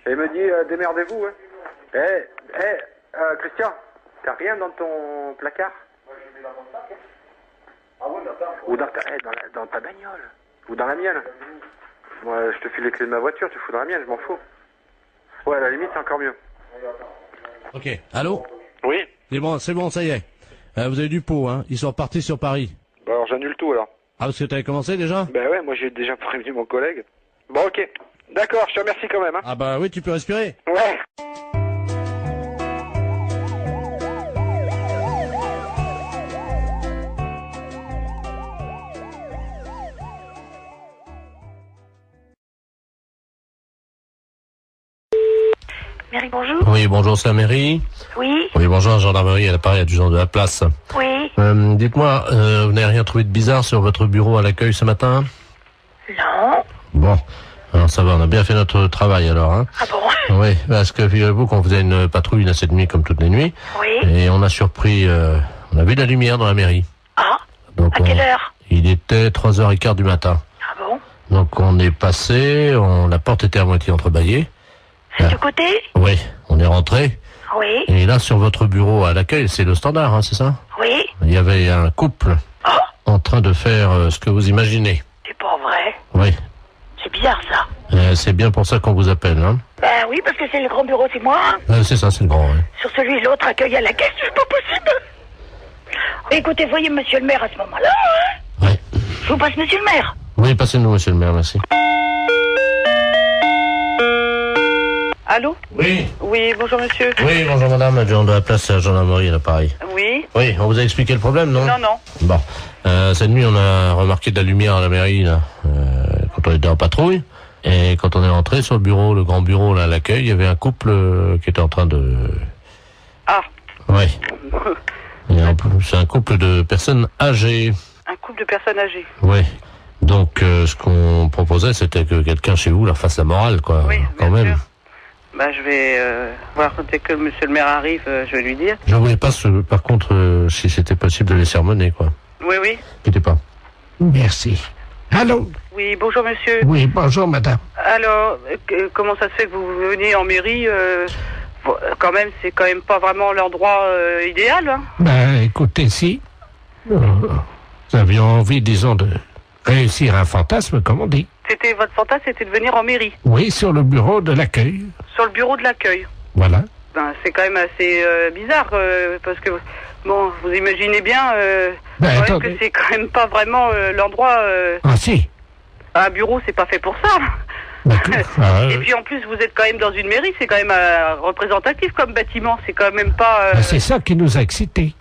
Et il me dit, démerdez-vous, hein. Christian, t'as rien dans ton placard? Moi, je mets dans mon sac. Ah ouais, ou dans ta bagnole. Ou dans la mienne. Moi, je te file les clés de ma voiture, tu fous dans la mienne, je m'en fous. Ouais, à la limite, c'est encore mieux. Ok, allô? Oui. C'est bon, ça y est. Vous avez du pot, hein. Ils sont repartis sur Paris. Bah alors, j'annule tout, alors. Ah, parce que t'avais commencé déjà? Bah ouais, moi j'ai déjà prévenu mon collègue. Bon, ok. D'accord, je te remercie quand même, hein. Ah bah oui, tu peux respirer. Ouais. Mairie, bonjour. Oui, bonjour, c'est la mairie. Oui. Oui, bonjour, la gendarmerie, à l'appareil, adjudant de la place. Oui. Dites-moi, vous n'avez rien trouvé de bizarre sur votre bureau à l'accueil ce matin? Non. Bon, alors ça va, on a bien fait notre travail alors, hein. Ah bon? Oui, parce que figurez-vous qu'on faisait une patrouille à cette nuit comme toutes les nuits. Oui. Et on a surpris, on a vu de la lumière dans la mairie. Ah. Donc à quelle heure? Il était 3h15 du matin. Ah bon? Donc on est passé, la porte était à moitié entrebâillée. C'est du côté? Oui, on est rentré. Oui. Et là, sur votre bureau à l'accueil, c'est le standard, hein, c'est ça? Oui. Il y avait un couple en train de faire ce que vous imaginez. C'est pas vrai. Oui. C'est bizarre, ça. C'est bien pour ça qu'on vous appelle, hein? Ben oui, parce que c'est le grand bureau, c'est moi. C'est ça, c'est le grand, oui. Sur celui l'autre, accueil à la caisse, c'est pas possible. Écoutez, voyez monsieur le maire à ce moment-là, hein? Oui. Je vous passe monsieur le maire. Oui, passez-nous, monsieur le maire, merci. Allô? Oui. Oui, bonjour monsieur. Oui, bonjour madame, adjoint de la place à la gendarmerie à l'appareil. Oui. Oui, on vous a expliqué le problème, non? Non, non. Bon, cette nuit, on a remarqué de la lumière à la mairie, là, quand on était en patrouille. Et quand on est rentré sur le bureau, le grand bureau, là, à l'accueil, il y avait un couple qui était en train de... Ah. Oui. C'est un couple de personnes âgées. Un couple de personnes âgées. Oui. Donc, ce qu'on proposait, c'était que quelqu'un chez vous leur fasse la morale, quoi. Oui, quand même. Sûr. Bah, je vais voir dès que monsieur le maire arrive, je vais lui dire. Je voulais pas, par contre, si c'était possible de les sermonner, quoi. Oui, oui. N'inquiétez pas. Merci. Allô? Oui, bonjour monsieur. Oui, bonjour madame. Alors, comment ça se fait que vous venez en mairie quand même, c'est quand même pas vraiment l'endroit idéal, hein? Ben, écoutez, si. Nous avions envie, disons, de réussir un fantasme, comme on dit. C'était votre fantasme, c'était de venir en mairie? Oui, sur le bureau de l'accueil. Sur le bureau de l'accueil? Voilà. Ben, c'est quand même assez bizarre, parce que, bon, vous imaginez bien que c'est quand même pas vraiment l'endroit... Ah si. Un bureau, c'est pas fait pour ça. Et puis en plus, vous êtes quand même dans une mairie, c'est quand même représentatif comme bâtiment, c'est quand même pas... C'est ça qui nous a excités.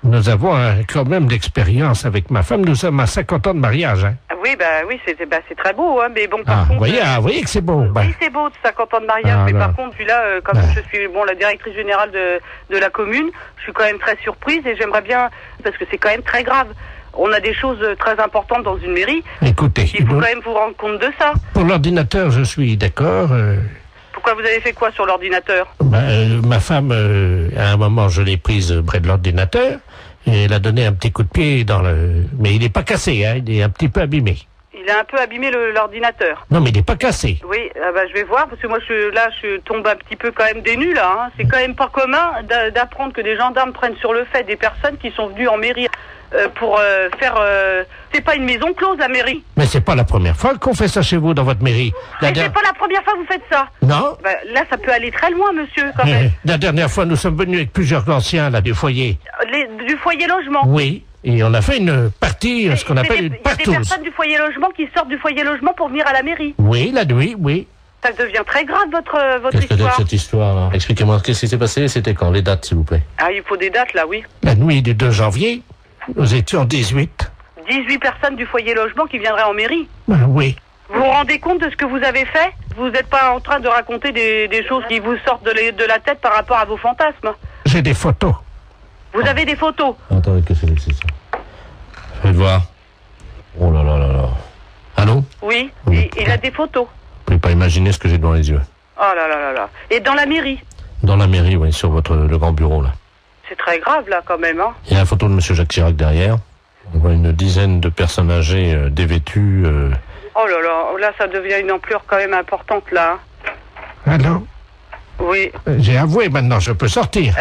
Nous avons quand même d'expérience avec ma femme, nous sommes à 50 ans de mariage. Hein. Oui, oui, c'est très beau, hein, mais bon, par contre... Vous voyez que c'est beau. Oui, c'est beau, 50 ans de mariage, mais par contre, puis là, comme je suis la directrice générale de la commune, je suis quand même très surprise et j'aimerais bien, parce que c'est quand même très grave. On a des choses très importantes dans une mairie. Écoutez... Il faut quand même vous rendre compte de ça. Pour l'ordinateur, je suis d'accord. Pourquoi vous avez fait quoi sur l'ordinateur? Ma femme, à un moment, je l'ai prise près de l'ordinateur et elle a donné un petit coup de pied dans le... Mais il n'est pas cassé, hein, il est un petit peu abîmé. Il a un peu abîmé l'ordinateur. Non, mais il n'est pas cassé. Oui, je vais voir, parce que moi, je tombe un petit peu quand même des nues, là. Hein. C'est quand même pas commun d'apprendre que des gendarmes prennent sur le fait des personnes qui sont venues en mairie pour faire... C'est pas une maison close, la mairie. Mais c'est pas la première fois qu'on fait ça chez vous, dans votre mairie. Mais c'est pas la première fois que vous faites ça. Non. Là, ça peut aller très loin, monsieur, quand même. La dernière fois, nous sommes venus avec plusieurs anciens, là, du foyer. Du Du foyer logement. Oui. Et on a fait une partie, ce qu'on appelle une partouze. Il y a des personnes du foyer logement qui sortent du foyer logement pour venir à la mairie. Oui, la nuit, oui. Ça devient très grave, votre Qu'est-ce que c'est histoire. que cette histoire là? Expliquez-moi, qu'est-ce qui s'est passé? C'était quand? Les dates, s'il vous plaît. Ah, il faut des dates, là, oui. La nuit du 2 janvier, nous étions 18. 18 personnes du foyer logement qui viendraient en mairie. Oui. Vous vous rendez compte de ce que vous avez fait? Vous n'êtes pas en train de raconter des choses qui vous sortent de la tête par rapport à vos fantasmes. J'ai des photos. Vous avez des photos? Attendez, qu'est-ce que c'est ça? Faites voir. Oh là là là là. Allô? Oui, il a des photos. Vous pouvez pas imaginer ce que j'ai devant les yeux. Oh là là là là. Et dans la mairie? Dans la mairie, oui, sur le grand bureau, là. C'est très grave, là, quand même, hein. Il y a la photo de monsieur Jacques Chirac derrière. On voit une dizaine de personnes âgées dévêtues. Oh là là, là, ça devient une ampleur quand même importante, là. Allô? Oui. J'ai avoué, maintenant, je peux sortir.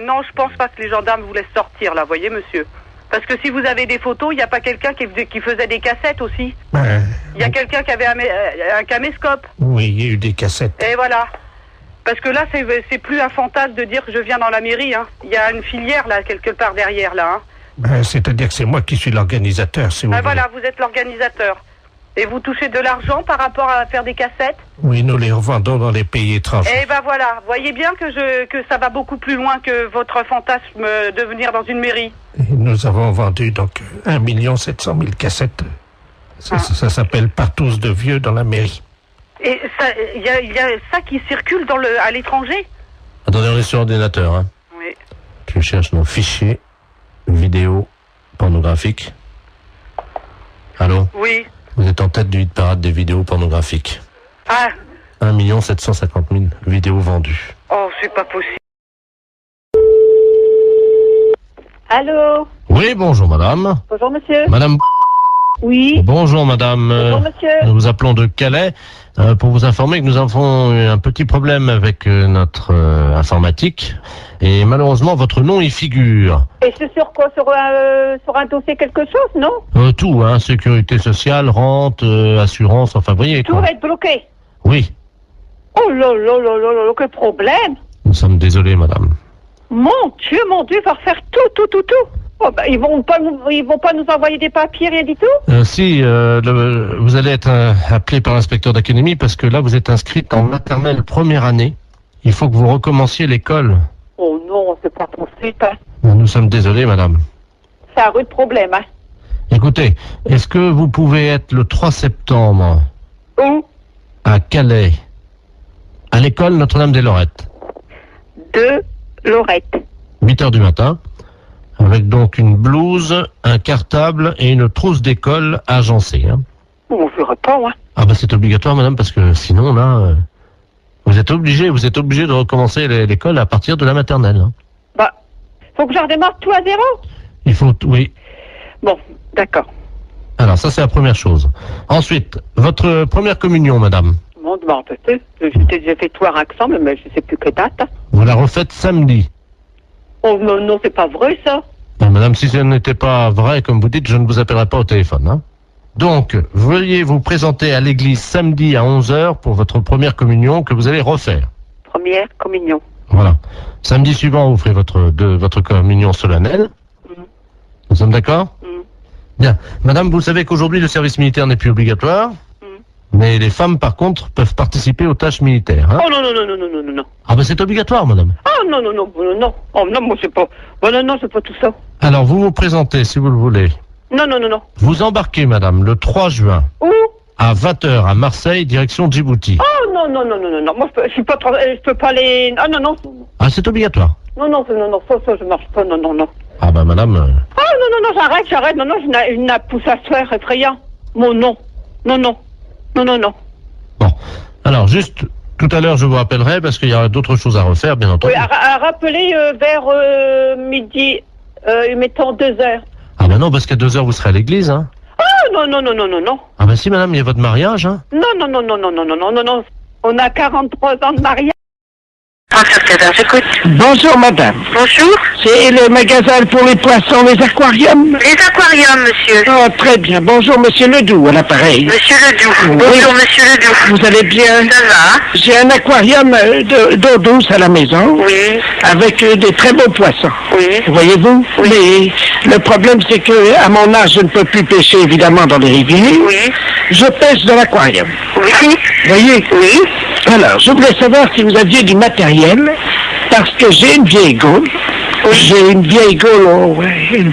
Non, je pense pas que les gendarmes vous laissent sortir, là, voyez, monsieur. Parce que si vous avez des photos, il n'y a pas quelqu'un qui faisait des cassettes aussi. Il y a quelqu'un qui avait un caméscope. Oui, il y a eu des cassettes. Et voilà. Parce que là, c'est plus un fantasme de dire que je viens dans la mairie, hein. Il y a une filière, là, quelque part derrière, là, hein. C'est-à-dire que c'est moi qui suis l'organisateur, si vous voulez. Voilà, vous êtes l'organisateur. Et vous touchez de l'argent par rapport à faire des cassettes? Oui, nous les revendons dans les pays étrangers. Eh ben voilà, voyez bien que ça va beaucoup plus loin que votre fantasme de venir dans une mairie. Et nous avons vendu donc 1 700 000 cassettes. Ça s'appelle partouze de vieux dans la mairie. Et il y a ça qui circule à l'étranger? Attendez, on est sur ordinateur, hein. Oui. Je cherche nos fichiers vidéo pornographiques. Allô? Oui. Vous êtes en tête du hit parade des vidéos pornographiques. Ah. 1 750 000 vidéos vendues. Oh, c'est pas possible. Allô? Oui, bonjour madame. Bonjour monsieur. Madame. Oui. Bonjour madame. Bonjour monsieur. Nous vous appelons de Calais pour vous informer que nous avons eu un petit problème avec notre informatique et malheureusement votre nom y figure. Et c'est sur quoi? Sur un dossier quelque chose, non? Tout, hein, sécurité sociale, rente, assurance, enfin voyez Tout quoi. va être bloqué. Oui, Oh là là là là là, quel problème! nous sommes désolés madame. Mon Dieu, il va refaire tout. Oh, bah, ils vont pas nous envoyer des papiers, rien du tout? Si, vous allez être appelé par l'inspecteur d'académie parce que là vous êtes inscrite en maternelle première année. Il faut que vous recommenciez l'école. Oh non, c'est pas possible, hein. Nous sommes désolés madame. C'est un rude problème, hein. Écoutez, est-ce que vous pouvez être le 3 septembre Où? à Calais, à l'école Notre-Dame-des-Lorettes? De Lorette. 8h du matin, avec donc une blouse, un cartable et une trousse d'école agencée. Hein. On verra pas, hein. Ah bah c'est obligatoire madame, parce que sinon là, vous êtes obligé de recommencer l'école à partir de la maternelle. Hein. Bah, faut que je redémarre tout à zéro? Il faut, oui. Bon, d'accord. Alors ça c'est la première chose. Ensuite, votre première communion madame, Bon, bah, peut-être. J'ai déjà fait tout un ensemble, mais je sais plus quelle date, hein. vous la refaites samedi. Oh non, c'est pas vrai, ça. Non, madame, si ce n'était pas vrai, comme vous dites, je ne vous appellerai pas au téléphone. Hein. Donc, veuillez vous présenter à l'église samedi à 11h pour votre première communion que vous allez refaire. Première communion. Voilà. Samedi suivant, vous ferez votre communion solennelle. Nous sommes d'accord? Bien. Madame, vous savez qu'aujourd'hui, le service militaire n'est plus obligatoire. Mais les femmes, par contre, peuvent participer aux tâches militaires. Hein. Oh non. Ah ben c'est obligatoire, madame. Oh non. Oh non, moi c'est pas... Oh non, c'est pas tout ça. Alors, vous vous présentez, si vous le voulez. Non. Vous embarquez, madame, le 3 juin. Où? À 20h à Marseille, direction Djibouti. Oh non. Moi, je suis pas... Je peux pas aller... Ah non. Ah, c'est obligatoire. Non, ça, je marche pas, non. Ah bah madame... Oh non, j'arrête. Non, je n'ai pousse à soir effrayant. Mon non. Non. Bon, alors juste, tout à l'heure je vous rappellerai, parce qu'il y aura d'autres choses à refaire, bien entendu. Oui, à rappeler vers midi, mettons 2h. Ah bah non, parce qu'à 2h vous serez à l'église, hein. Oh non. Ah bah si madame, il y a votre mariage, hein. Non. On a 43 ans de mariage. 37 j'écoute. Bonjour madame. Bonjour. C'est le magasin pour les poissons, les aquariums? Les aquariums, monsieur. Ah, très bien. Bonjour monsieur Ledoux à l'appareil. Monsieur Ledoux. Oui. Bonjour, monsieur Ledoux. Vous allez bien? Ça va. J'ai un aquarium d'eau douce à la maison. Oui. Avec des très beaux poissons. Oui. Voyez-vous? Oui. Mais le problème, c'est que à mon âge, je ne peux plus pêcher, évidemment, dans les rivières. Oui. Je pêche dans l'aquarium. Oui. Voyez? Oui. Alors, je voulais savoir si vous aviez du matériel, parce que j'ai une vieille gaule. Oui. J'ai une vieille gaule,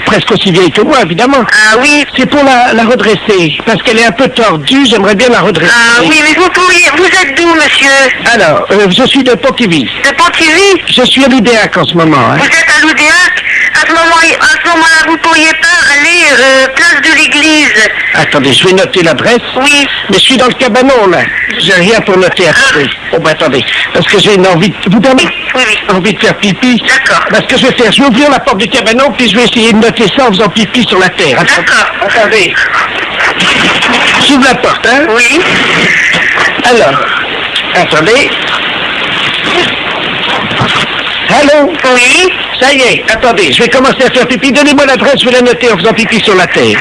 presque aussi vieille que moi, évidemment. Ah oui. C'est pour la redresser, parce qu'elle est un peu tordue, j'aimerais bien la redresser. Ah oui, mais vous êtes d'où, monsieur? Alors, je suis de Pontivy. De Pontivy? Je suis à l'Oudéac en ce moment. Hein. Vous êtes à l'Oudéac? À ce moment-là, vous pourriez pas aller place de l'église. Attendez, je vais noter l'adresse. Oui. Mais je suis dans le cabanon, là. J'ai rien pour noter. Attendez. Oh, ben attendez. Parce que j'ai une envie de... Vous permettez? Oui, oui. Envie de faire pipi. D'accord. Parce que je vais faire, je vais ouvrir la porte du cabanon, puis je vais essayer de noter ça en faisant pipi sur la terre. D'accord. Attendez. J'ouvre la porte, hein? Oui. Alors, attendez. Allô? Oui. Ça y est, attendez, je vais commencer à faire pipi. Donnez-moi l'adresse, je vais la noter en faisant pipi sur la terre.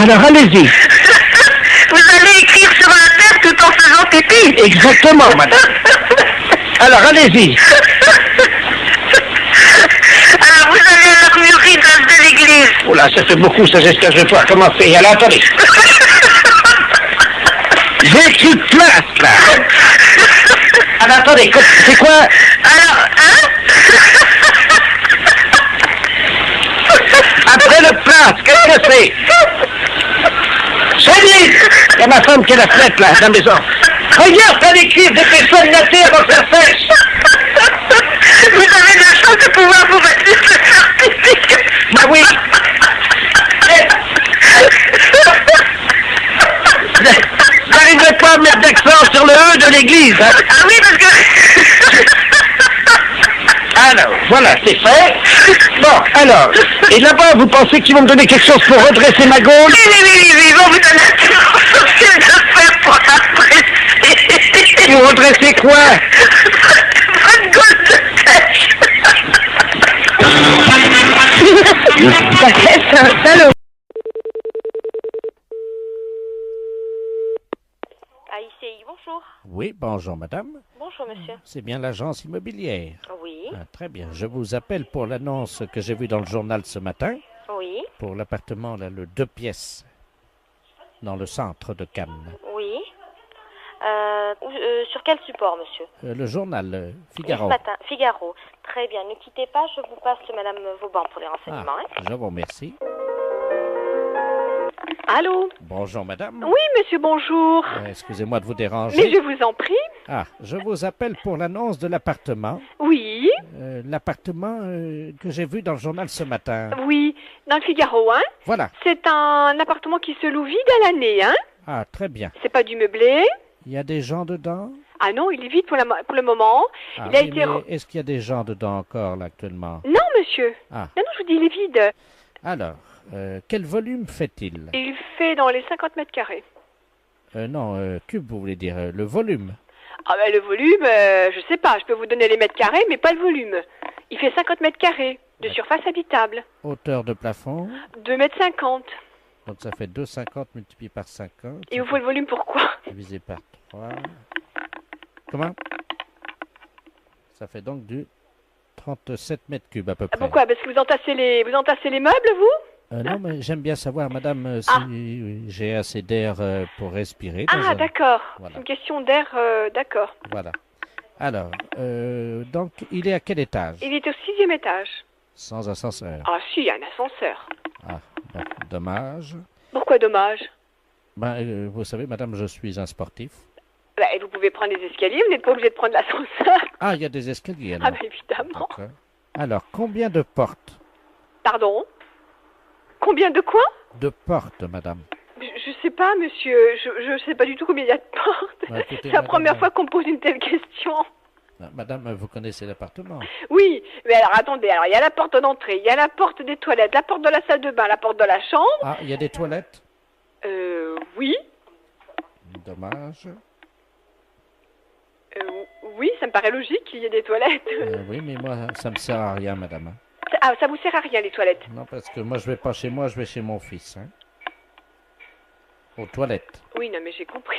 Alors, allez-y. Vous allez écrire sur la terre tout en faisant pipi? Exactement, madame. Alors, allez-y. Alors, vous avez l'armurerie de l'église. Oh là, ça fait beaucoup, ça, j'espère que je vais pouvoir commencer. Alors, attendez. J'ai écrit place, là. Alors, attendez, c'est quoi? Alors, hein? Après le place, qu'est-ce que c'est? Salut! Il y a ma femme qui est la fenêtre, là, dans la maison. Regarde, t'as l'écrire, dépêche-toi de noter avant que ça sèche. Vous avez de la chance de pouvoir vous mettre le certificat. Bah oui. Vous n'arriverez pas à mettre d'accent sur le E de l'église, hein? Ah oui, parce que... Alors, voilà, c'est fait. Bon, alors, et là-bas, vous pensez qu'ils vont me donner quelque chose pour redresser ma gaule? Oui, ils vont vous donner quelque chose de faire pour apprécier. Pour redresser quoi? Votre gaule de pêche. Ça un salaud. AICI, bonjour. Oui, bonjour madame. Bonjour monsieur. C'est bien l'agence immobilière. Oui. Ah, très bien. Je vous appelle pour l'annonce que j'ai vue dans le journal ce matin. Oui. Pour l'appartement, là, le 2 pièces, dans le centre de Cannes. Oui. Sur quel support, monsieur? Le journal Figaro. Ce matin, Figaro. Très bien. Ne quittez pas, je vous passe madame Vauban pour les renseignements. Ah, je vous remercie. Allô? Bonjour madame. Oui, monsieur, bonjour. Excusez-moi de vous déranger. Mais je vous en prie. Ah, je vous appelle pour l'annonce de l'appartement. Oui. L'appartement que j'ai vu dans le journal ce matin. Oui, dans le Figaro, hein? Voilà. C'est un appartement qui se loue vide à l'année, hein? Ah, très bien. C'est pas du meublé? Il y a des gens dedans? Ah non, il est vide pour le moment. Ah, il a oui, été... mais est-ce qu'il y a des gens dedans encore, là, actuellement? Non, monsieur. Ah. Non, je vous dis, il est vide. Alors, quel volume fait-il? Il fait dans les 50 mètres carrés. Non, cube, vous voulez dire, le volume? Ah ben le volume, je sais pas, je peux vous donner les mètres carrés, mais pas le volume. Il fait 50 mètres carrés de surface habitable. Hauteur de plafond? 2,50 mètres. Donc ça fait 2,50 multiplié par 50. Et vous faut le volume pourquoi? Divisé par 3. Comment? Ça fait donc du 37 mètres cubes à peu près. Pourquoi? Parce que vous entassez les meubles, vous? Non, mais j'aime bien savoir, madame, si j'ai assez d'air pour respirer. D'accord. Voilà. C'est une question d'air, d'accord. Voilà. Alors, donc, il est à quel étage? Il est au 6e étage. Sans ascenseur. Ah si, il y a un ascenseur. Ah, ben, dommage. Pourquoi dommage? Ben, vous savez, madame, je suis un sportif. Ben, vous pouvez prendre les escaliers, vous n'êtes pas obligé de prendre l'ascenseur. Ah, il y a des escaliers, alors. Ah ben évidemment. Alors, combien de portes? Pardon? Combien de quoi? De portes, madame. Je sais pas, monsieur. Je sais pas du tout combien il y a de portes. Bah, écoutez, c'est la première fois qu'on me pose une telle question. Madame, vous connaissez l'appartement? Oui, mais alors attendez, alors il y a la porte d'entrée, il y a la porte des toilettes, la porte de la salle de bain, la porte de la chambre. Ah, il y a des toilettes? Oui. Dommage. Oui, ça me paraît logique qu'il y ait des toilettes. Oui, mais moi, ça me sert à rien, madame. Ah, ça vous sert à rien, les toilettes? Non, parce que moi, je vais pas chez moi, je vais chez mon fils. Hein. Aux toilettes. Oui, non, mais j'ai compris.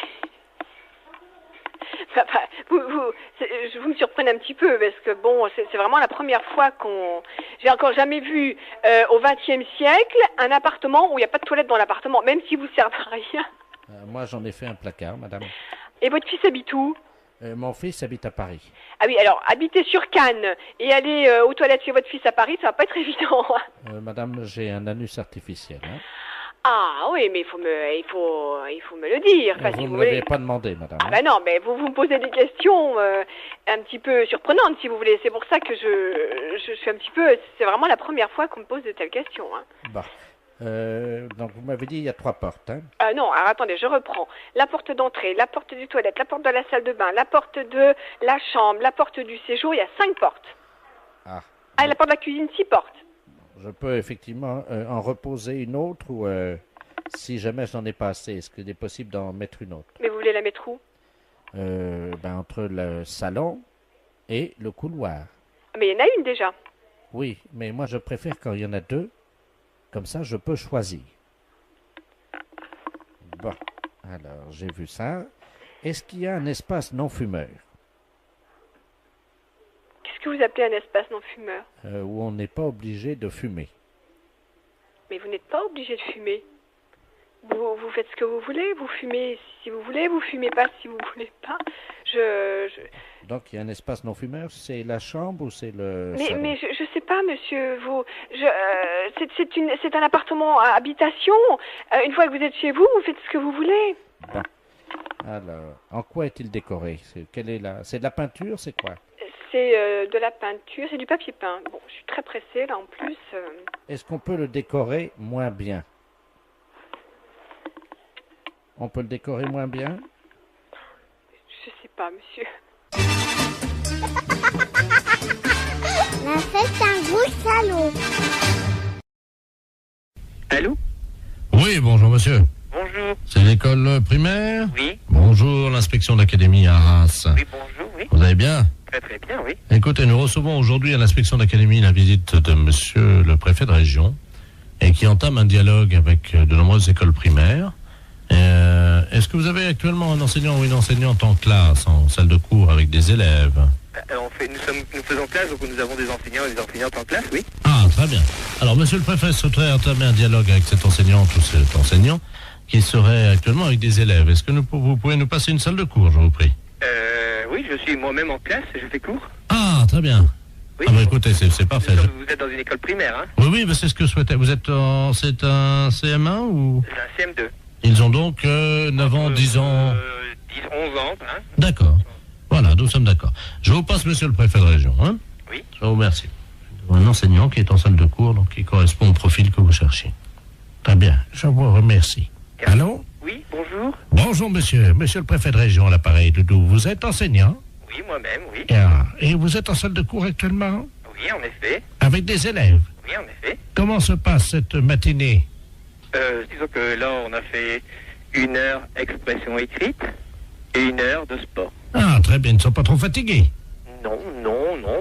Vous me surprenez un petit peu, parce que bon, c'est vraiment la première fois qu'on... J'ai encore jamais vu, au XXe siècle, un appartement où il n'y a pas de toilette dans l'appartement, même si vous servez à rien. Moi, j'en ai fait un placard, madame. Et votre fils habite où? Mon fils habite à Paris. Ah oui, alors, habiter sur Cannes et aller aux toilettes chez votre fils à Paris, ça va pas être évident. Madame, j'ai un anus artificiel. Hein. Ah oui, mais il faut me le dire. Enfin, vous si ne vous l'avez voulez. pas demandé, madame. Ah ben non, mais vous me posez des questions un petit peu surprenantes, si vous voulez. C'est pour ça que je suis un petit peu... C'est vraiment la première fois qu'on me pose de telles questions. Hein. Bah. Donc vous m'avez dit il y a 3 portes. Hein. Non, alors attendez, je reprends. La porte d'entrée, la porte du toilette, la porte de la salle de bain, la porte de la chambre, la porte du séjour, il y a 5 portes. Ah, la porte de la cuisine, 6 portes. Je peux effectivement en reposer une autre ou si jamais je n'en ai pas assez, est-ce qu'il est possible d'en mettre une autre? Mais vous voulez la mettre où? Entre le salon et le couloir. Mais il y en a une déjà. Oui, mais moi je préfère quand il y en a 2. Comme ça, je peux choisir. Bon, alors, j'ai vu ça. Est-ce qu'il y a un espace non-fumeur? Qu'est-ce que vous appelez un espace non-fumeur? Où on n'est pas obligé de fumer. Mais vous n'êtes pas obligé de fumer. Vous faites ce que vous voulez, vous fumez si vous voulez, vous fumez pas si vous voulez pas. Donc, il y a un espace non-fumeur, c'est la chambre ou c'est le salon? Mais je sais pas, monsieur. C'est un appartement à habitation. Une fois que vous êtes chez vous, vous faites ce que vous voulez. Bon. Alors, en quoi est-il décoré? C'est de la peinture, c'est quoi? C'est de la peinture, c'est du papier peint. Bon, je suis très pressée là en plus. Est-ce qu'on peut le décorer moins bien? On peut le décorer moins bien? Je sais pas, monsieur. La fête un gros salaud. Allô? Oui, bonjour monsieur. Bonjour. C'est l'école primaire? Oui. Bonjour, l'inspection d'académie à Arras. Oui, bonjour, oui. Vous allez bien? Très très bien, oui. Écoutez, nous recevons aujourd'hui à l'inspection d'académie la visite de monsieur le préfet de région et qui entame un dialogue avec de nombreuses écoles primaires. Est-ce que vous avez actuellement un enseignant ou une enseignante en classe, en salle de cours avec des élèves? Nous faisons classe, donc nous avons des enseignants et des enseignantes en classe, oui. Ah, très bien. Alors, monsieur le préfet souhaiterait entamer un dialogue avec cette enseignante ou cet enseignant qui serait actuellement avec des élèves. Est-ce que vous pouvez nous passer une salle de cours, je vous prie? Oui, je suis moi-même en classe et je fais cours. Ah, très bien. Oui. Ah, bah écoutez, c'est parfait. Vous êtes dans une école primaire, hein? Oui, bah, c'est ce que je souhaitais. C'est un CM1 ou? C'est un CM2. Ils ont donc 9 ans, 10 ans... 11 ans, hein? D'accord. Voilà, nous sommes d'accord. Je vous passe monsieur le préfet de région, hein? Oui. Je vous remercie. Un enseignant qui est en salle de cours, donc qui correspond au profil que vous cherchez. Très bien, je vous remercie. Allô? Oui, bonjour. Bonjour monsieur, monsieur le préfet de région à l'appareil de Doubs. Vous êtes enseignant? Oui, moi-même, oui. Et vous êtes en salle de cours actuellement? Oui, en effet. Avec des élèves? Oui, en effet. Comment se passe cette matinée? Disons que là, on a fait 1 heure expression écrite et 1 heure de sport. Ah, très bien, ils ne sont pas trop fatigués? Non,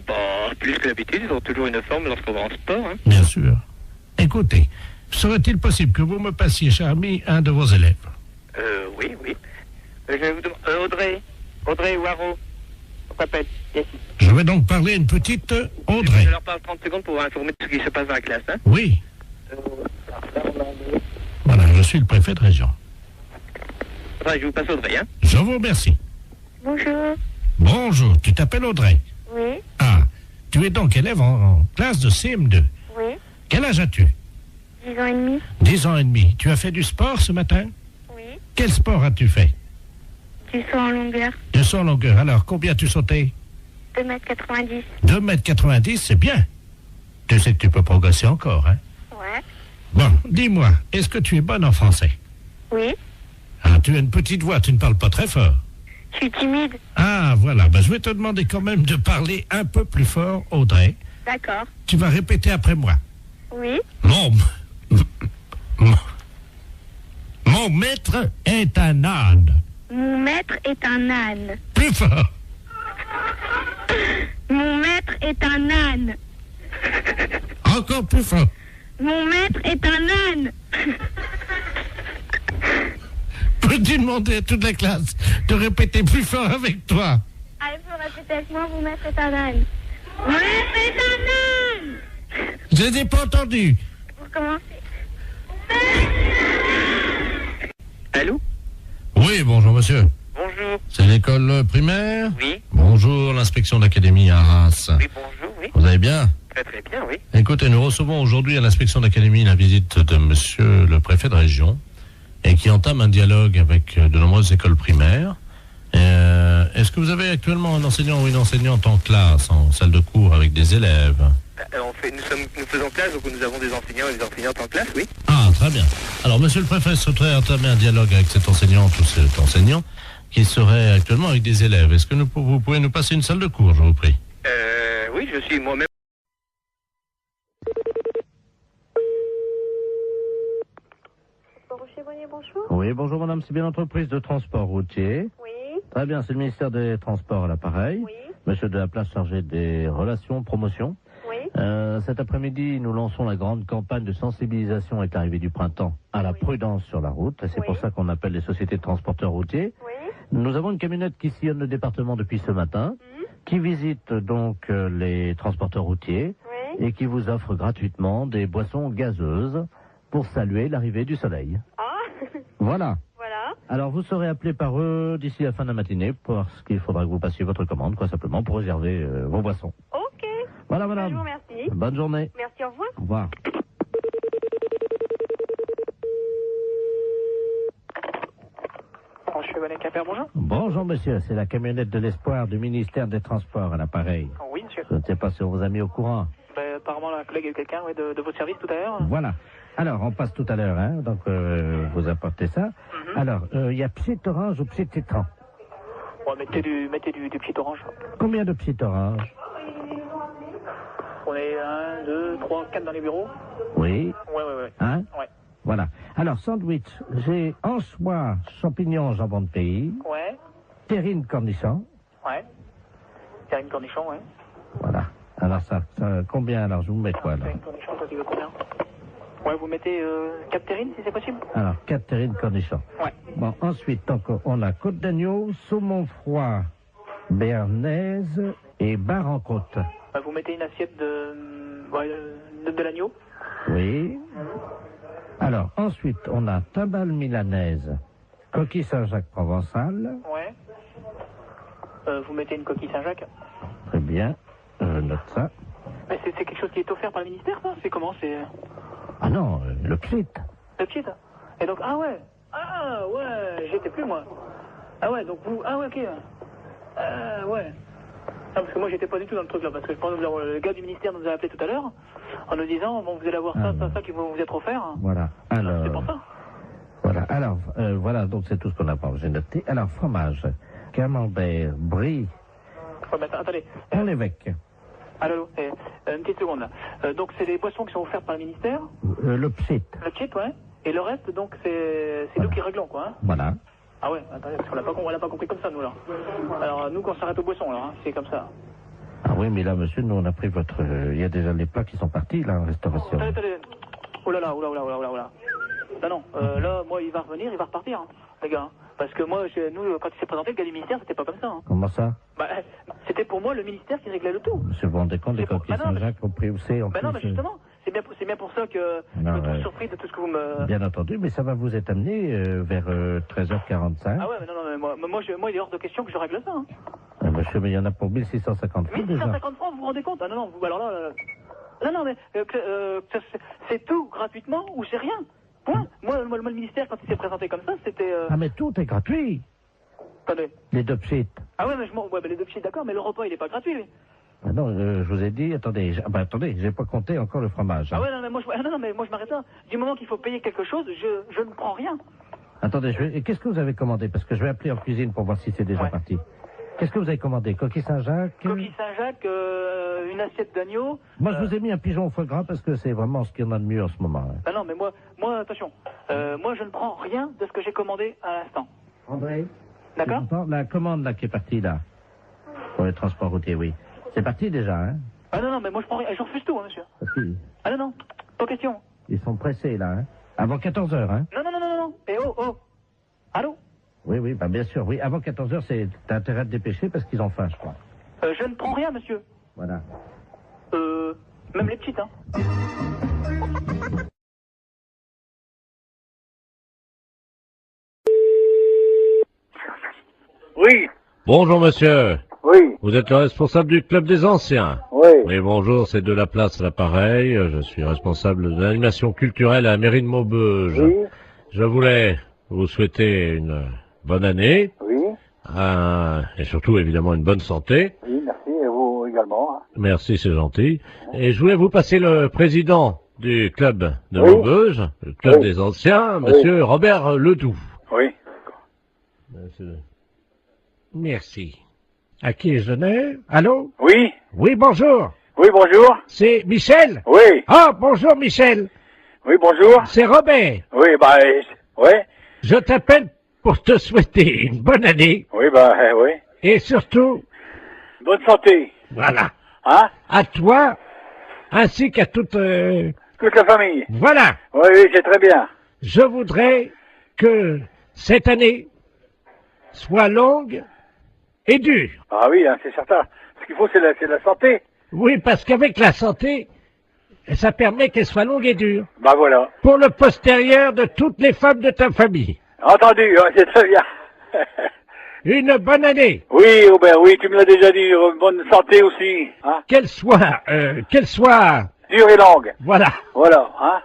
pas plus que d'habitude. Ils ont toujours une forme lorsqu'on va en sport. Hein. Bien sûr. Écoutez, serait-il possible que vous me passiez, cher ami, un de vos élèves? Oui. Je vais vous demander... Audrey Waro, on s'appelle. Yes. Je vais donc parler à une petite Audrey. Je leur parle 30 secondes pour informer de ce qui se passe dans la classe. Hein. Oui. Voilà, je suis le préfet de région. Enfin, je vous passe Audrey, hein. Je vous remercie. Bonjour. Bonjour, tu t'appelles Audrey? Oui. Ah, tu es donc élève en classe de CM2. Oui. Quel âge as-tu? 10 ans et demi. 10 ans et demi. Tu as fait du sport ce matin? Oui. Quel sport as-tu fait? Du saut en longueur. Du saut en longueur. Alors, combien as-tu sauté? 2,90 2,90 m. 2,90 m, c'est bien. Tu sais que tu peux progresser encore, hein? Ouais. Bon, dis-moi, est-ce que tu es bonne en français? Oui. Ah, tu as une petite voix, tu ne parles pas très fort. Je suis timide. Ah, voilà, ben, je vais te demander quand même de parler un peu plus fort, Audrey. D'accord. Tu vas répéter après moi. Oui. Mon maître est un âne. Mon maître est un âne. Plus fort. Mon maître est un âne. Encore plus fort. Mon maître est un âne. Peux-tu demander à toute la classe de répéter plus fort avec toi? Allez, vous répétez avec moi, mon maître est un âne. Mon maître est un âne. Je n'ai pas entendu. Vous commencez. Allô? Oui, bonjour monsieur. Bonjour. C'est l'école primaire? Oui. Bonjour, l'inspection d'académie à Arras. Oui, bonjour, oui. Vous allez bien? Très très bien, oui. Écoutez, nous recevons aujourd'hui à l'inspection d'académie la visite de monsieur le préfet de région et qui entame un dialogue avec de nombreuses écoles primaires. Est-ce que vous avez actuellement un enseignant ou une enseignante en classe, en salle de cours avec des élèves? Nous faisons classe, donc nous avons des enseignants et des enseignantes en classe, oui. Ah, très bien. Alors, monsieur le préfet souhaiterait entamer un dialogue avec cette enseignante ou cet enseignant qui serait actuellement avec des élèves. Est-ce que vous pouvez nous passer une salle de cours, je vous prie? Oui, je suis moi-même. Bonjour. Oui, bonjour madame, c'est bien l'entreprise de transport routier. Oui. Très bien, c'est le ministère des Transports à l'appareil. Oui. Monsieur de la Place chargé des relations, promotion. Oui. Cet après-midi, nous lançons la grande campagne de sensibilisation avec l'arrivée du printemps à la prudence sur la route. Et c'est pour ça qu'on appelle les sociétés de transporteurs routiers. Oui. Nous avons une camionnette qui sillonne le département depuis ce matin, qui visite donc les transporteurs routiers et qui vous offre gratuitement des boissons gazeuses pour saluer l'arrivée du soleil. Ah. Voilà. Voilà. Alors, vous serez appelé par eux d'ici la fin de la matinée parce qu'il faudra que vous passiez votre commande, quoi, simplement, pour réserver vos boissons. Ok. Voilà, madame. Je vous remercie. Bonne journée. Merci, au revoir. Au revoir. Bonjour. Bonjour, monsieur. C'est la camionnette de l'espoir du ministère des Transports à l'appareil. Oui, monsieur. Je ne sais pas si on vous a mis au courant. Apparemment, la collègue a eu quelqu'un de votre service tout à l'heure. Voilà. Alors, on passe tout à l'heure, hein, donc vous apportez ça. Alors, il y a Psy Orange ou Psy Citron? Mettez du petit orange. Combien de Psy Orange? On est 1, 2, 3, 4 dans les bureaux. Oui. Ouais. Hein? Ouais. Voilà. Alors, sandwich, j'ai anchois, champignons, jambon de pays. Ouais. Terrine cornichon. Ouais. Terrine cornichon, ouais. Voilà. Alors, ça combien? Alors, je vous mets quoi, là? Terrine cornichon, ça dit combien? Ouais, vous mettez 4 terrines, si c'est possible? Alors, 4 terrines cornichons. Ouais. Bon, ensuite, donc, on a côte d'agneau, saumon froid, béarnaise et bar en côte. Vous mettez une assiette de l'agneau? Oui. Alors, ensuite, on a tabale milanaise, coquille Saint-Jacques provençal. Ouais. Vous mettez une coquille Saint-Jacques? Très bien, je note ça. Mais c'est quelque chose qui est offert par le ministère, ça? C'est comment? C'est... Ah non, le PSIT. Le PSIT? Et donc, ah ouais, j'étais plus, moi. Ah ouais, donc vous, ah ouais, ok. Ouais. Non, parce que moi, j'étais pas du tout dans le truc, là, parce que je pense que le gars du ministère nous a appelé tout à l'heure, en nous disant, bon, vous allez avoir ça qui va vous être offert. Voilà, alors... C'est pour ça. Voilà, alors, voilà, donc c'est tout ce qu'on a pas, j'ai noté. Alors, fromage, camembert, brie... Ouais, mais attendez. On évêque. Allô, une petite seconde, là. Donc, c'est des boissons qui sont offertes par le ministère? Le PSIT. Le PSIT, ouais. Et le reste, donc, c'est nous qui réglons, quoi, hein. Voilà. Ah ouais, attendez, parce qu'on l'a pas compris comme ça, nous, là. Alors, nous, quand on s'arrête aux boissons, là, hein, c'est comme ça. Ah oui, mais là, monsieur, nous, on a pris votre... Il y a déjà les plats qui sont partis, là, en restauration. Attendez. Oh là là. Non, là, moi, il va revenir, il va repartir, hein, les gars. Hein. Parce que moi, nous, quand il s'est présenté, le gars du ministère, c'était pas comme ça. Hein. Comment ça? Bah, c'était pour moi le ministère qui réglait le tout. Monsieur, vous vous rendez compte des coquilles Saint-Jacques au prix où c'est en plus? Non, mais justement, c'est bien pour ça que je me trouve surpris de tout ce que vous me... Bien entendu, mais ça va vous être amené vers 13h45. Ah ouais, mais non, mais moi, il est hors de question que je règle ça. Hein. Monsieur, mais il y en a pour 1650 francs déjà. 1650 francs, vous vous rendez compte? Ah non, vous, alors là... Non, mais c'est tout gratuitement ou c'est rien. Point. Moi, le ministère, quand il s'est présenté comme ça, c'était... Ah, mais tout est gratuit. Attendez. Les deux pchits. Ah ouais, mais les deux pchits, d'accord, mais le repas, il est pas gratuit, lui. Ah non, je vous ai dit, attendez, j'ai pas compté encore le fromage. Hein. Ah ouais, non, mais moi, je m'arrête là. Du moment qu'il faut payer quelque chose, je ne prends rien. Attendez, qu'est-ce que vous avez commandé? Parce que je vais appeler en cuisine pour voir si c'est déjà parti. Qu'est-ce que vous avez commandé? Coquille Saint-Jacques? Coquille Saint-Jacques, une assiette d'agneau. Moi, je vous ai mis un pigeon au foie gras parce que c'est vraiment ce qu'il y en a de mieux en ce moment. Hein. Ah non, mais moi, attention. Moi, je ne prends rien de ce que j'ai commandé à l'instant. André? D'accord? La commande là qui est partie là, pour le transport routier, oui. C'est parti déjà, hein? Ah non, mais moi je prends rien, je refuse tout, hein, monsieur. Parce que Ah non, pas question. ils sont pressés, là, hein? Avant 14h, hein? Non. Eh oh. Allô? Oui, bah bien sûr, oui. Avant 14h, t'as intérêt à te dépêcher parce qu'ils ont faim, je crois. Je ne prends rien, monsieur. Voilà. Même les petites, hein. Oui. Bonjour, monsieur. Oui. Vous êtes le responsable du club des anciens? Oui. Oui, bonjour, c'est de la place à l'appareil. Je suis responsable de l'animation culturelle à la mairie de Maubeuge. Oui. Je voulais vous souhaiter une bonne année. Oui. Et surtout, évidemment, une bonne santé. Oui, merci, et vous également. Hein. Merci, c'est gentil. Et je voulais vous passer le président du club de Oui. Maubeuge, le club Oui. des anciens, Oui. monsieur Robert Ledoux. Oui. Merci. À qui ai-je donné? Allô? Oui. Oui, bonjour. Oui, bonjour. C'est Michel? Oui. Ah, bonjour Michel. Oui, bonjour. C'est Robert. Oui, ouais. Je t'appelle pour te souhaiter une bonne année. Oui, oui. Et surtout, Bonne santé. voilà, Hein? à toi, ainsi qu'à toute... Toute la famille. Voilà, Oui, c'est très bien. je voudrais que cette année soit longue et dure. Ah oui, hein, c'est certain. Ce qu'il faut, c'est la santé. Oui, parce qu'avec la santé, ça permet qu'elle soit longue et dure. Bah voilà. Pour le postérieur de toutes les femmes de ta famille. Entendu, hein, c'est très bien. Une bonne année. Oui, Robert, oui, tu me l'as déjà dit. Bonne santé aussi. Hein? Qu'elle soit... Dure et longue. Voilà. Voilà, hein.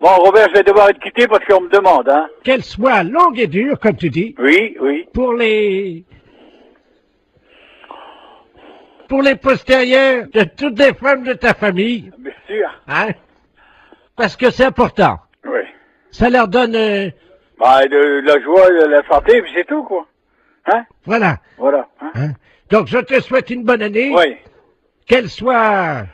Bon, Robert, je vais devoir te quitter parce qu'on me demande, hein. Qu'elle soit longue et dure, comme tu dis. Oui, oui. Pour les postérieurs de toutes les femmes de ta famille. Bien sûr. Hein? Parce que c'est important. Oui. Ça leur donne... de la joie, de la santé, puis c'est tout, quoi. Hein? Voilà. Voilà. Hein? Hein? Donc, je te souhaite une bonne année. Oui. Qu'elle soit...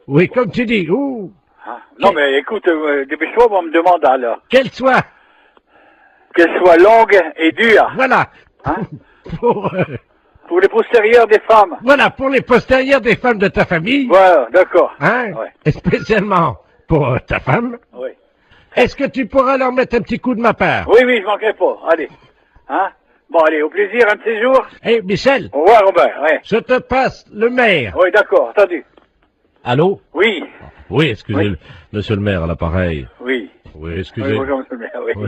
Oui, comme tu dis. Hein? Non, mais écoute, dépêche-toi, on me demande alors. Qu'elle soit longue et dure. Voilà. Hein? Pour les postérieurs des femmes. Voilà, pour les postérieurs des femmes de ta famille. Voilà, d'accord. Hein? Ouais. Et spécialement pour ta femme. Oui. Est-ce que tu pourras leur mettre un petit coup de ma part? Oui, je manquerai pas. Allez. Hein? Bon, allez, au plaisir, un de ces jours. Eh, Michel. Au revoir, Robert, ouais. Je te passe le maire. Oui, d'accord, entendu. Allô? Oui. Oui, excusez-le, monsieur le maire à l'appareil. Oui. Oui, excusez. Oui, bonjour, monsieur le maire, oui. Oui,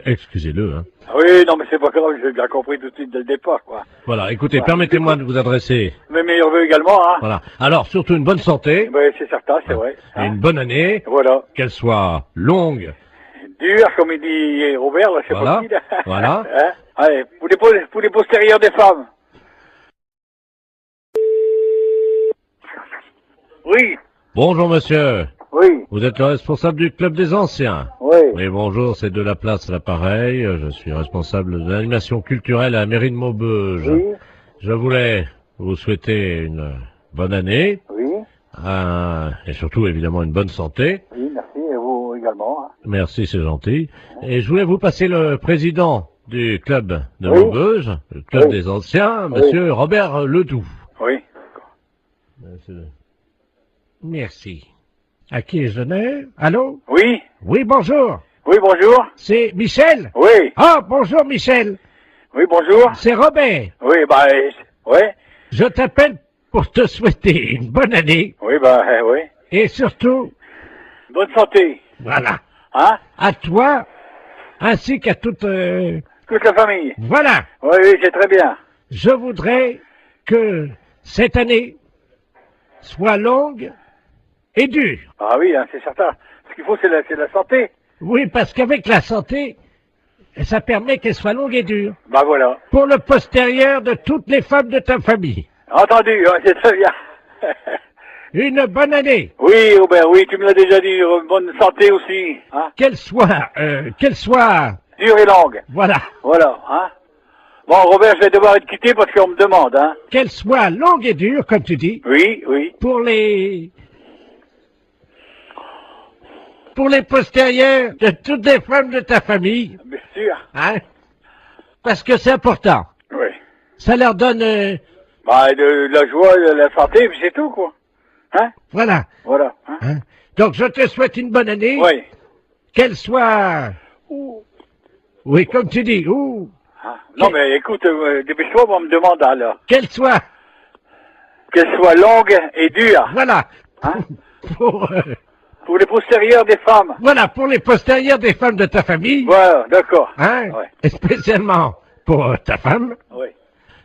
excusez-le, hein. Oui, non, mais c'est pas grave, j'ai bien compris tout de suite dès le départ, quoi. Voilà, écoutez, Ouais. permettez-moi de vous adresser. Mes meilleurs vœux également, hein. Voilà. Alors, surtout une bonne santé. Oui, c'est certain, c'est vrai. Et une bonne année. Voilà. Qu'elle soit longue. Dur, comme il dit Robert, là, c'est Voilà. pas facile. Voilà. Hein? Allez, pour les postérieurs des femmes. Oui. Bonjour, monsieur. Oui. Vous êtes le responsable du club des anciens? Oui. Oui, bonjour, c'est de la place à l'appareil. Je suis responsable de l'animation culturelle à la mairie de Maubeuge. Oui. Je voulais vous souhaiter une bonne année. Oui. Et surtout, évidemment, une bonne santé. Oui, merci, et vous également. Hein. Merci, c'est gentil. Et je voulais vous passer le président du club de Oui. Maubeuge, le club Oui. des anciens, Oui. monsieur Robert Ledoux. Oui. Merci. À qui ai-je donné? Allô? Oui. Oui, bonjour. Oui, bonjour. C'est Michel? Oui. Ah, bonjour Michel. Oui, bonjour. C'est Robert. Oui, ouais. Je t'appelle pour te souhaiter une bonne année. Oui, oui. Et surtout... Bonne santé. Voilà. Hein? À toi, ainsi qu'à toute... Toute la famille. Voilà. Oui, c'est très bien. Je voudrais que cette année soit longue et dure. Ah oui, hein, c'est certain. Ce qu'il faut, c'est la santé. Oui, parce qu'avec la santé, ça permet qu'elle soit longue et dure. Bah voilà. Pour le postérieur de toutes les femmes de ta famille. Entendu, hein, c'est très bien. Une bonne année. Oui, Robert, oui, tu me l'as déjà dit. Bonne santé aussi. Hein? Qu'elle soit... Dure et longue. Voilà. Voilà, hein. Bon, Robert, je vais devoir te quitter parce qu'on me demande, hein. Qu'elle soit longue et dure, comme tu dis. Oui, oui. Pour les postérieurs de toutes les femmes de ta famille. Bien sûr. Hein? Parce que c'est important. Oui. Ça leur donne Bah, de la joie, de la santé, puis c'est tout, quoi. Hein? Voilà. Voilà. Hein? Hein? Donc, je te souhaite une bonne année. Oui. Qu'elle soit... Oui, comme tu dis. Non, mais écoute, dépêche-toi, on me demande alors. Qu'elle soit longue et dure. Voilà. Hein? Pour les postérieurs des femmes. Voilà, pour les postérieurs des femmes de ta famille. Voilà, d'accord. Hein? Ouais. Et spécialement pour ta femme. Oui.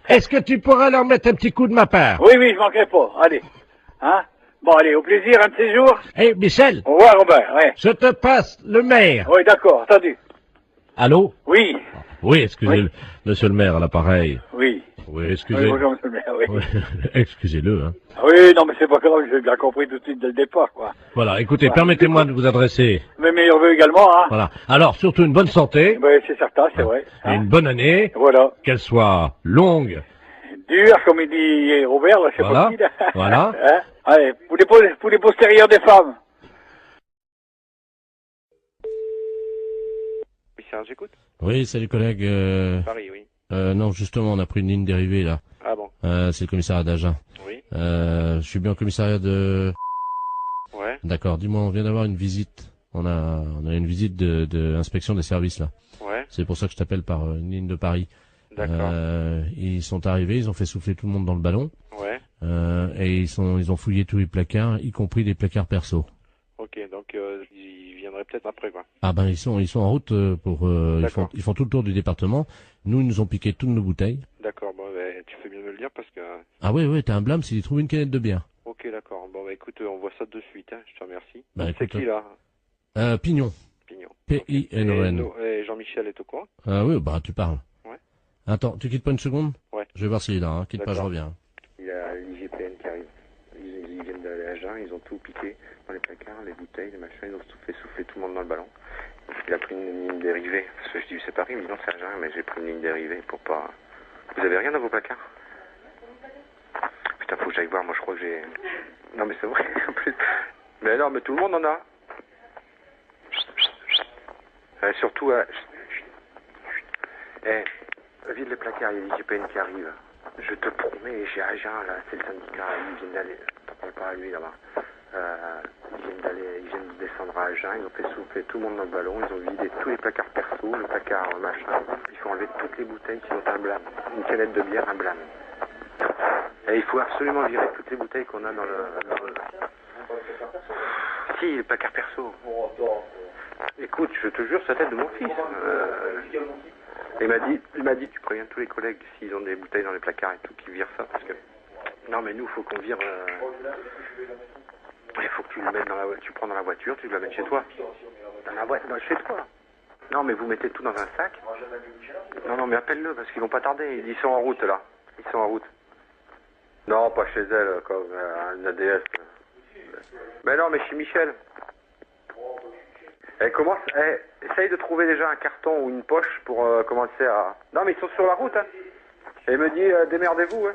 Est-ce que tu pourras leur mettre un petit coup de ma part? Oui, je manquerai pas. Allez. Hein? Bon, allez, au plaisir, un de ces jours. Michel. Au revoir, Robert, ouais. Je te passe le maire. Oui, d'accord, attendu. Allô? Oui. Oui, excusez-le. Monsieur le maire, à l'appareil. Oui. Oui, excusez. Oui, bonjour, monsieur le maire, oui. Excusez-le, hein. Oui, non, mais c'est pas grave, je l'ai compris tout de suite dès le départ, quoi. Voilà, écoutez, permettez-moi de vous adresser. Mes meilleurs vœux également, hein. Voilà. Alors, surtout une bonne santé. Oui, c'est certain, c'est vrai. Et une bonne année. Voilà. Qu'elle soit longue. Dure, comme il dit Robert, là, c'est pas qui, là. Voilà. Hein? Allez, pour les postérieurs des femmes. Oui, Serge, j'écoute. Oui, salut collègue. Paris, oui. Non, justement, on a pris une ligne dérivée, là. Ah bon? C'est le commissariat d'Agen. Oui. Je suis bien au commissariat de... Ouais. D'accord, dis-moi, on vient d'avoir une visite. On a une visite de inspection des services, là. Ouais. C'est pour ça que je t'appelle par une ligne de Paris. D'accord. Ils sont arrivés, ils ont fait souffler tout le monde dans le ballon. Ouais. Et ils ont fouillé tous les placards, y compris les placards perso. Ok, donc ils viendraient peut-être après, quoi. Ah ben ils sont en route pour ils font tout le tour du département. Nous ils nous ont piqué toutes nos bouteilles. D'accord, bon ben, tu fais bien de me le dire parce que... Ah ouais, t'as un blâme s'ils trouvent une canette de bière. Ok, d'accord. Bon bah écoute, on voit ça de suite, hein. Je te remercie. Bah, c'est écoute, qui là? Pignon. Pignon. P-I-N-O-N. Et Jean-Michel est au courant? Oui, bah tu parles. Ouais. Attends, tu quittes pas une seconde? Ouais. Je vais voir s'il est là, hein. Quitte pas, je reviens. Il y a l'IGPN qui arrive. Ils viennent d'aller à Jeun, ils ont tout piqué dans les placards, les bouteilles, les machins, ils ont tout fait souffler tout le monde dans le ballon. Il a pris une ligne dérivée. Parce que je dis c'est Paris, il me dit non c'est à Jeun, mais j'ai pris une ligne dérivée pour pas... Vous avez rien dans vos placards? Putain, faut que j'aille voir, moi je crois que j'ai... Non mais c'est vrai, en plus. Mais non, mais tout le monde en a. Surtout, vide les placards, il y a l'IGPN qui arrive. Je te promets, j'ai Agen, là, c'est le syndicat, ils viennent d'aller, t'en parles pas à lui là-bas. Ils viennent de descendre à Agen, ils ont fait souffler tout le monde dans le ballon, ils ont vidé tous les placards perso, le placard machin. Il faut enlever toutes les bouteilles qui ont un blâme. Une canette de bière, un blâme. Et il faut absolument virer toutes les bouteilles qu'on a dans le... Si, les placards perso. Écoute, je te jure, c'est la tête de mon fils. Il m'a dit, tu préviens tous les collègues s'ils ont des bouteilles dans les placards et tout, qui virent ça, parce que... Non, mais nous, faut qu'on vire... Il faut que tu le mettes dans la voiture, tu prends dans la voiture, tu le mets chez toi. Dans la voiture, chez toi. Non, mais vous mettez tout dans un sac. Non, mais appelle-le, parce qu'ils vont pas tarder. Ils sont en route, là. Ils sont en route. Non, pas chez elle, comme un ADS. Mais non, mais chez Michel. Essaye de trouver déjà un carton ou une poche pour commencer à... Non, mais ils sont sur la route, hein. Et il me dit, démerdez-vous, hein.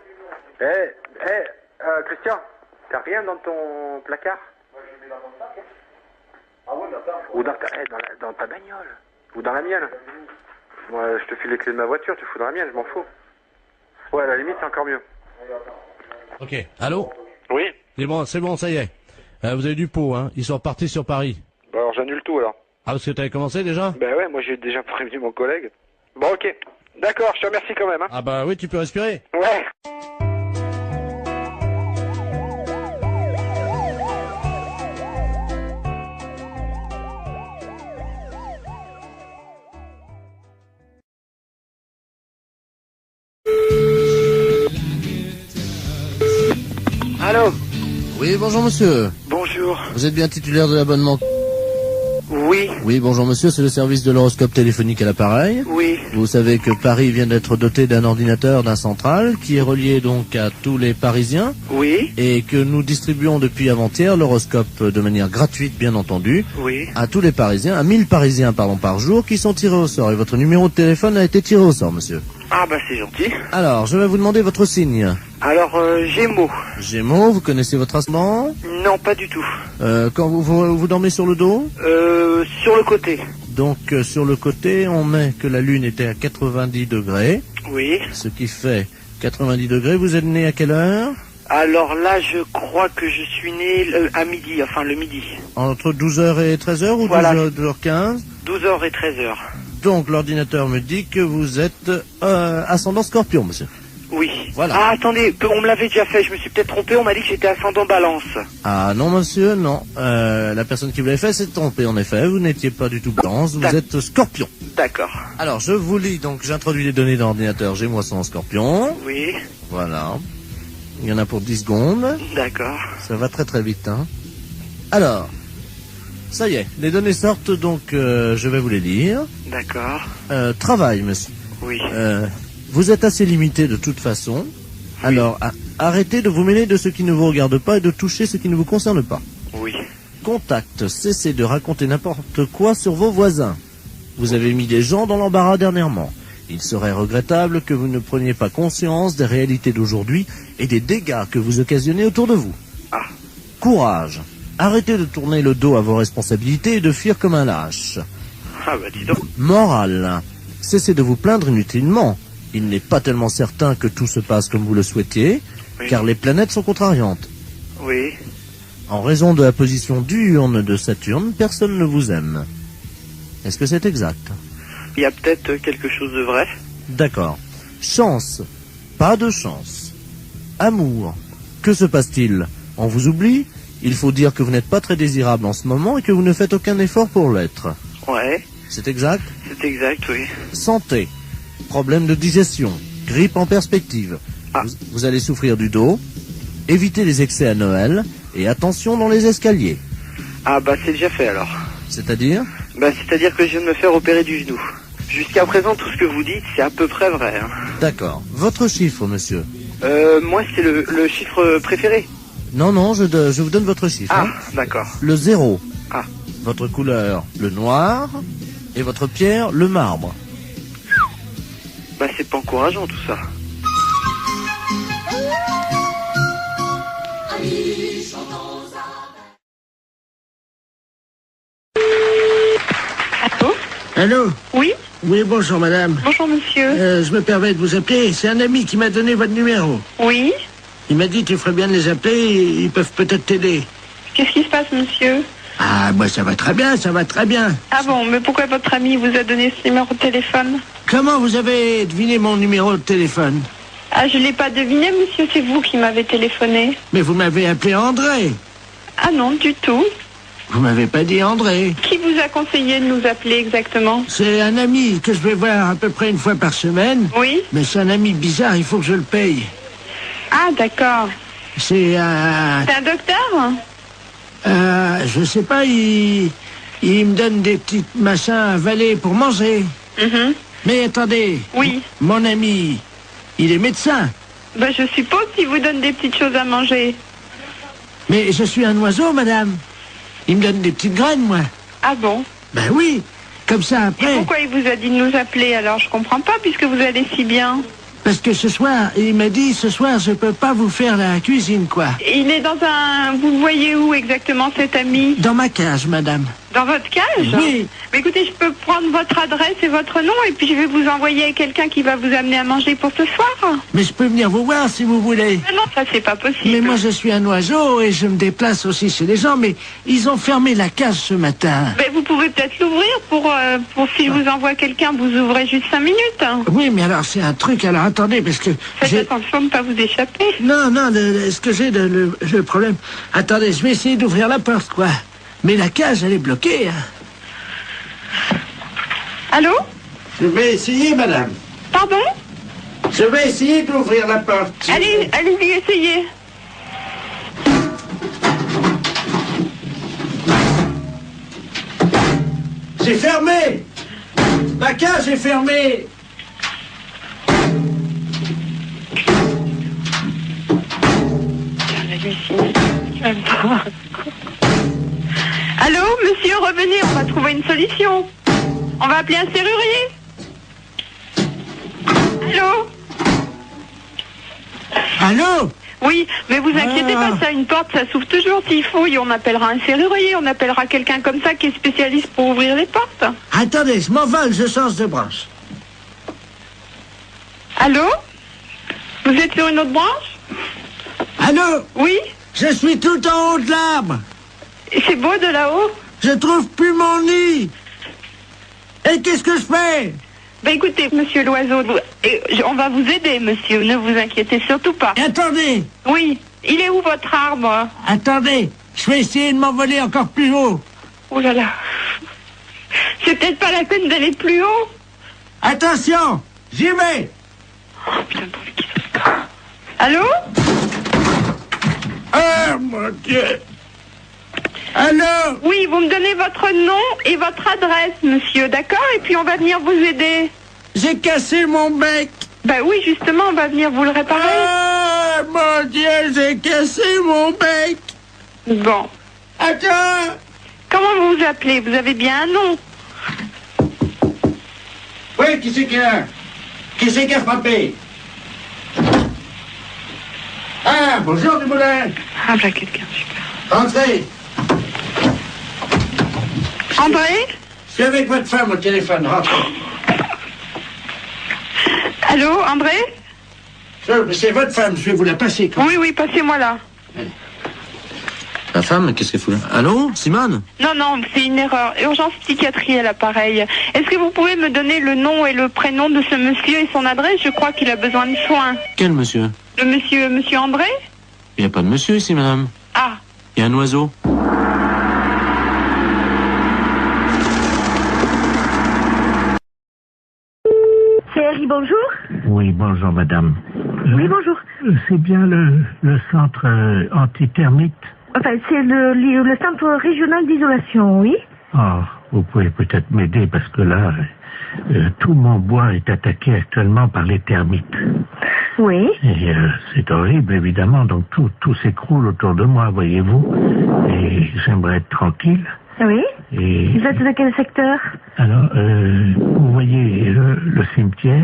Christian, t'as rien dans ton placard? Moi, je mets dans mon sac, hein. Ah ouais, ou dans ta bagnole. Ou dans la mienne. Moi, je te file les clés de ma voiture, tu fous dans la mienne, je m'en fous. Ouais, à la limite, c'est encore mieux. Ok, allô? Oui. C'est bon, ça y est. Vous avez du pot, hein. Ils sont repartis sur Paris. Bah alors j'annule tout alors. Ah, parce que t'avais commencé déjà? Ben ouais, moi j'ai déjà prévenu mon collègue. Bon, ok. D'accord, je te remercie quand même, hein. Ah bah oui, tu peux respirer. Ouais. Allô? Oui, bonjour monsieur. Bonjour. Vous êtes bien titulaire de l'abonnement? Oui. Oui, bonjour monsieur, c'est le service de l'horoscope téléphonique à l'appareil. Oui. Vous savez que Paris vient d'être doté d'un ordinateur, d'un central, qui est relié donc à tous les Parisiens. Oui. Et que nous distribuons depuis avant-hier l'horoscope de manière gratuite, bien entendu. Oui. À tous les Parisiens, à 1000 Parisiens, par jour, qui sont tirés au sort. Et votre numéro de téléphone a été tiré au sort, monsieur. Ah bah c'est gentil. Alors, je vais vous demander votre signe. Alors, Gémeaux. Gémeaux, vous connaissez votre ascendant? Non, pas du tout. Quand vous dormez sur le dos? Sur le côté. Donc, sur le côté, on met que la Lune était à 90 degrés. Oui. Ce qui fait 90 degrés, vous êtes né à quelle heure? Alors là, je crois que je suis né à midi, enfin le midi. Entre 12h et 13h ou voilà. 12h15? 12h et 13h. Donc l'ordinateur me dit que vous êtes ascendant Scorpion, monsieur. Oui. Voilà. Ah, attendez, on me l'avait déjà fait, je me suis peut-être trompé, on m'a dit que j'étais ascendant Balance. Ah non, monsieur, non. La personne qui vous l'avait fait s'est trompée, en effet. Vous n'étiez pas du tout Balance, vous êtes Scorpion. D'accord. Alors, je vous lis, donc j'introduis les données dans l'ordinateur, j'ai moi son Scorpion. Oui. Voilà. Il y en a pour 10 secondes. D'accord. Ça va très très vite, hein. Alors, ça y est, les données sortent, donc je vais vous les lire. D'accord. Travail, monsieur. Oui. Vous êtes assez limité de toute façon. Oui. Alors, arrêtez de vous mêler de ce qui ne vous regarde pas et de toucher ce qui ne vous concerne pas. Oui. Contact, cessez de raconter n'importe quoi sur vos voisins. Vous avez mis des gens dans l'embarras dernièrement. Il serait regrettable que vous ne preniez pas conscience des réalités d'aujourd'hui et des dégâts que vous occasionnez autour de vous. Ah. Courage. Arrêtez de tourner le dos à vos responsabilités et de fuir comme un lâche. Ah bah dis donc. Morale. Cessez de vous plaindre inutilement. Il n'est pas tellement certain que tout se passe comme vous le souhaitiez, oui. Car les planètes sont contrariantes. Oui. En raison de la position diurne de Saturne, personne ne vous aime. Est-ce que c'est exact? Il y a peut-être quelque chose de vrai. D'accord. Chance. Pas de chance. Amour. Que se passe-t-il? On vous oublie? Il faut dire que vous n'êtes pas très désirable en ce moment et que vous ne faites aucun effort pour l'être. Ouais. C'est exact? C'est exact, oui. Santé. Problème de digestion. Grippe en perspective. Ah. Vous allez souffrir du dos. Évitez les excès à Noël. Et attention dans les escaliers. Ah bah c'est déjà fait alors. C'est-à-dire? Bah c'est-à-dire que je viens de me faire opérer du genou. Jusqu'à présent, tout ce que vous dites, c'est à peu près vrai. Hein. D'accord. Votre chiffre, monsieur? Moi, c'est le chiffre préféré. Non, non, je vous donne votre chiffre. Ah, hein. D'accord. Le 0. Ah. Votre couleur, le noir. Et votre pierre, le marbre. Bah, c'est pas encourageant, tout ça. Allô? Allô? Oui? Oui, bonjour madame. Bonjour monsieur. Je me permets de vous appeler. C'est un ami qui m'a donné votre numéro. Oui? Il m'a dit tu ferais bien de les appeler, ils peuvent peut-être t'aider. Qu'est-ce qui se passe monsieur? Ah, moi ça va très bien, ça va très bien. Ah bon, mais pourquoi votre ami vous a donné ce numéro de téléphone? Comment vous avez deviné mon numéro de téléphone? Ah, je l'ai pas deviné monsieur, c'est vous qui m'avez téléphoné. Mais vous m'avez appelé André. Ah non, du tout. Vous m'avez pas dit André. Qui vous a conseillé de nous appeler exactement? C'est un ami que je vais voir à peu près une fois par semaine. Oui? Mais c'est un ami bizarre, il faut que je le paye. Ah, d'accord. C'est un... C'est un docteur? Je sais pas, il me donne des petits machins à avaler pour manger. Mais attendez. Oui. Mon ami, il est médecin. Ben, je suppose qu'il vous donne des petites choses à manger. Mais je suis un oiseau, madame. Il me donne des petites graines, moi. Ah bon? Ben oui, comme ça après... Et pourquoi il vous a dit de nous appeler alors? Je comprends pas, puisque vous allez si bien. Parce que ce soir, il m'a dit, ce soir, je peux pas vous faire la cuisine, quoi. Il est dans un... Vous le voyez où exactement, cet ami? Dans ma cage, madame. Dans votre cage? Oui. Mais écoutez, je peux prendre votre adresse et votre nom, et puis je vais vous envoyer quelqu'un qui va vous amener à manger pour ce soir. Mais je peux venir vous voir si vous voulez. Mais non, ça c'est pas possible. Mais moi je suis un oiseau et je me déplace aussi chez les gens, mais ils ont fermé la cage ce matin. Mais vous pouvez peut-être l'ouvrir pour si je vous envoie quelqu'un, vous ouvrez juste 5 minutes. Oui, mais alors c'est un truc, alors attendez, parce que... Faites attention de ne pas vous échapper. Non, ce que j'ai le problème... Attendez, je vais essayer d'ouvrir la porte, quoi. Mais la cage, elle est bloquée, hein. Allô? Je vais essayer, madame. Pardon? Je vais essayer d'ouvrir la porte. Allez-y, essayez. C'est fermé. La cage est fermée. Allô, monsieur, revenez, on va trouver une solution. On va appeler un serrurier. Allô? Allô? Oui, mais vous inquiétez pas, ça, une porte, ça s'ouvre toujours s'il faut, et on appellera un serrurier, on appellera quelqu'un comme ça qui est spécialiste pour ouvrir les portes. Attendez, je m'envole, je change de branche. Allô? Vous êtes sur une autre branche? Allô? Oui? Je suis tout en haut de l'arbre. C'est beau de là-haut? Je trouve plus mon nid. Et qu'est-ce que je fais? Ben écoutez, monsieur l'oiseau, on va vous aider, monsieur, ne vous inquiétez surtout pas. Attendez. Oui, il est où votre arbre? Attendez, je vais essayer de m'envoler encore plus haut. Oh là là. C'est peut-être pas la peine d'aller plus haut. Attention, j'y vais. Oh putain, qu'est-ce que c'est ça? Allô? Oh mon Dieu. Allô? Oui, vous me donnez votre nom et votre adresse, monsieur, d'accord? Et puis on va venir vous aider. J'ai cassé mon bec. Ben oui, justement, on va venir vous le réparer. Oh mon Dieu, j'ai cassé mon bec. Bon. Attends. Comment vous vous appelez? Vous avez bien un nom? Oui, qui c'est qui est là? Qui c'est qui a frappé? Ah, bonjour du moulin. Ah, voilà quelqu'un, super. Entrez. André? Je suis avec votre femme au téléphone, rentrez. Allô, André? C'est votre femme, je vais vous la passer. Quand oui, oui, passez-moi là. La femme, qu'est-ce qu'elle fout là? Allô, Simone? Non, non, c'est une erreur. Urgence psychiatrie à l'appareil. Est-ce que vous pouvez me donner le nom et le prénom de ce monsieur et son adresse? Je crois qu'il a besoin de soins. Quel monsieur? Le monsieur André? Il n'y a pas de monsieur ici, madame. Ah. Il y a un oiseau. C'est Harry, bonjour. Oui, bonjour, madame. Oui, bonjour. C'est bien le centre antitermite. Enfin, c'est le centre régional d'isolation, oui. Oh, vous pouvez peut-être m'aider parce que là, tout mon bois est attaqué actuellement par les termites. Oui. Et c'est horrible, évidemment, donc tout s'écroule autour de moi, voyez-vous. Et j'aimerais être tranquille. Oui. Et... Vous êtes de quel secteur? Alors, vous voyez le cimetière?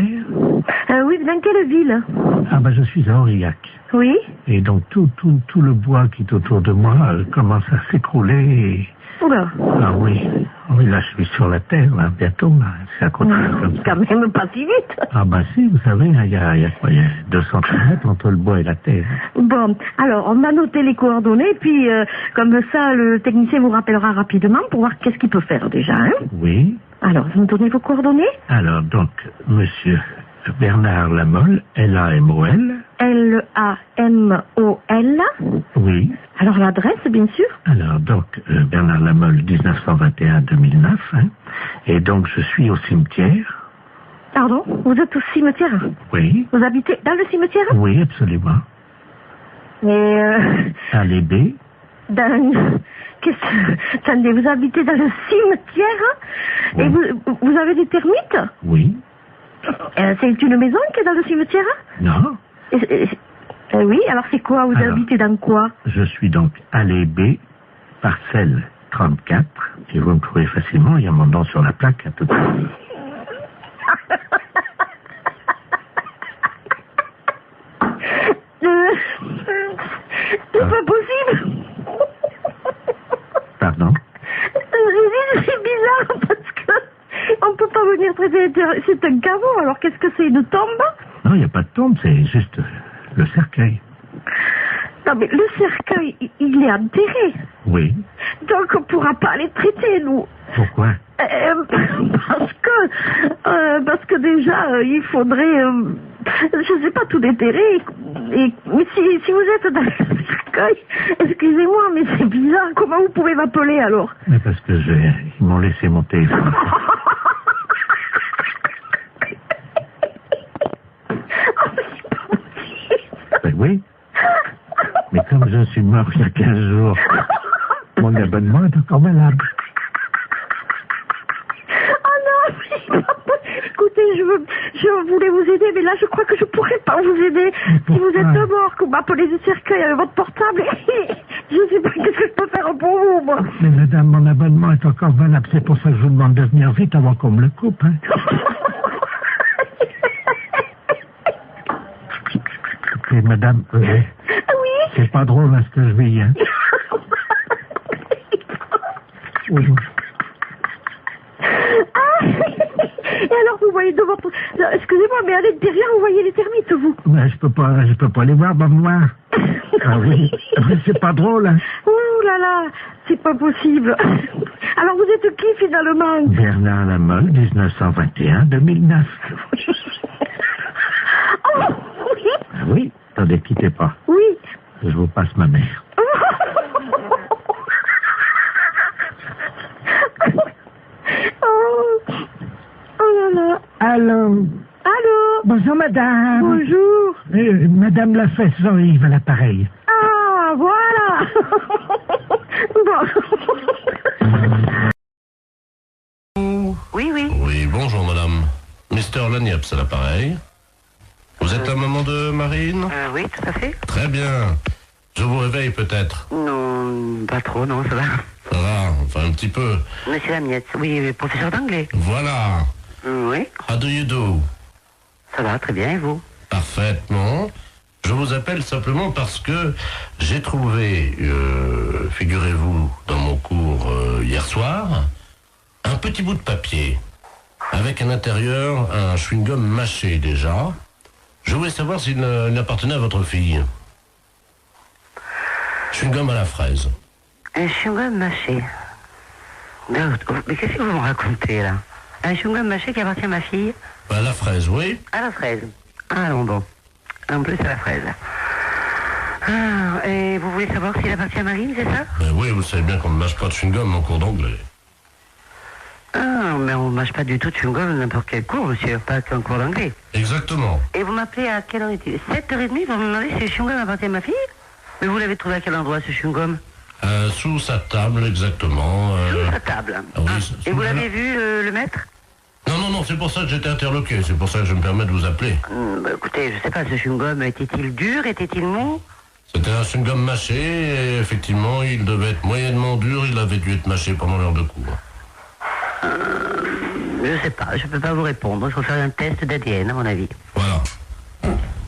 Oui, dans quelle ville? Ah ben, je suis à Aurillac. Oui. Et donc, tout le bois qui est autour de moi commence à s'écrouler et... Oula. Ah oui. Oui, là, je suis sur la terre, là, bientôt, là. C'est à côté comme ça. Quand même pas si vite. Ah ben si, vous savez, il y a quoi? Il y a 2 centimètres entre le bois et la terre. Bon, alors, on a noté les coordonnées, puis comme ça, le technicien vous rappellera rapidement pour voir qu'est-ce qu'il peut faire déjà, hein? Oui. Alors, vous me donnez vos coordonnées? Alors, donc, monsieur Bernard Lamolle, L-A-M-O-L. L-A-M-O-L. Oui. Alors, l'adresse, bien sûr? Alors, donc, Bernard Lamolle, 1921-2009, hein. Et donc, je suis au cimetière. Pardon? Vous êtes au cimetière? Oui. Vous habitez dans le cimetière? Oui, absolument. Et Allée B. Attendez, vous habitez dans le cimetière? Oui. Et vous avez des termites? Oui. C'est une maison qui est dans le cimetière? Non. Oui, alors c'est quoi? Vous habitez dans quoi? Je suis donc allée B, parcelle 34, et vous me trouvez facilement, il y a mon nom sur la plaque à tout à l'heure. C'est pas possible. Pardon? C'est bizarre parce que on peut pas venir traiter. C'est un caveau, alors qu'est-ce que c'est, une tombe? Non, il n'y a pas de tombe, c'est juste le cercueil. Non, mais le cercueil, il est enterré. Oui. Donc on pourra pas les traiter, nous. Pourquoi? Parce que déjà, il faudrait, je sais pas, tout déterrer. Mais si vous êtes dans le cercueil, excusez-moi, mais c'est bizarre. Comment vous pouvez m'appeler alors? Mais parce que ils m'ont laissé mon téléphone. Ben oui. Mais comme je suis mort il y a 15 jours, mon abonnement est encore valable. Oh non, écoutez, je voulais vous aider, mais là je crois que je pourrais pas vous aider. Si vous êtes mort, que vous m'appelez du cercueil avec votre portable, je sais pas qu'est-ce que je peux faire pour vous, moi. Mais madame, mon abonnement est encore valable, c'est pour ça que je vous demande de venir vite avant qu'on me le coupe, hein. Écoutez, madame, oui. C'est pas drôle, hein, ce que je vis, hein. Oui. Et alors, vous voyez de votre... Excusez-moi, mais allez derrière, vous voyez les termites, vous. Ben, je peux pas les voir dans le noir. Ah oui, c'est pas drôle, hein. Ouh là là, c'est pas possible. Alors vous êtes qui finalement? Bernard Lamolle, 1921-2009. Oh, oui. Ah oui, attendez, quittez pas. Oui. Je vous passe ma mère. Oh là là. Allô? Allô? Bonjour, madame. Bonjour. Madame Lafesse, Yves à l'appareil. Ah, voilà. Bon. Oui, oui. Oui, bonjour, madame. Mr. Lagneps à l'appareil. Vous êtes la maman de Marine? Oui, tout à fait. Très bien. Je vous réveille peut-être? Non, pas trop, non, ça va. Ça va, enfin un petit peu. Monsieur Lagneps, oui, professeur d'anglais. Voilà. Oui. How do you do? Ça va, très bien, et vous? Parfaitement. Je vous appelle simplement parce que j'ai trouvé, figurez-vous, dans mon cours hier soir, un petit bout de papier avec à l'intérieur un chewing-gum mâché déjà. Je voulais savoir s'il appartenait à votre fille. Chewing-gum à la fraise. Un chewing-gum mâché. Mais qu'est-ce que vous me racontez là? Un chewing-gum mâché qui appartient à ma fille? À la fraise, oui. À la fraise. Ah non, bon. En plus à la fraise. Ah, et vous voulez savoir s'il appartient à Marine, c'est ça? Oui, vous savez bien qu'on ne mâche pas de chewing-gum en cours d'anglais. Ah, mais on ne mâche pas du tout de chewing-gum n'importe quel cours, monsieur, pas qu'un cours d'anglais. Exactement. Et vous m'appelez à quelle heure est-il? 7h30, vous me demandez si le chewing-gum appartient à ma fille? Mais vous l'avez trouvé à quel endroit, ce chewing-gum? Sous sa table, exactement. Sous sa table. Ah, oui, et vous l'avez vu, le maître? Non, c'est pour ça que j'étais interloqué, c'est pour ça que je me permets de vous appeler. Bah, écoutez, je sais pas, ce chewing-gum, était-il dur, était-il mou? C'était un chewing-gum mâché, et effectivement, il devait être moyennement dur, il avait dû être mâché pendant l'heure de cours. Je sais pas, je peux pas vous répondre, il faut faire un test d'ADN, à mon avis. Voilà.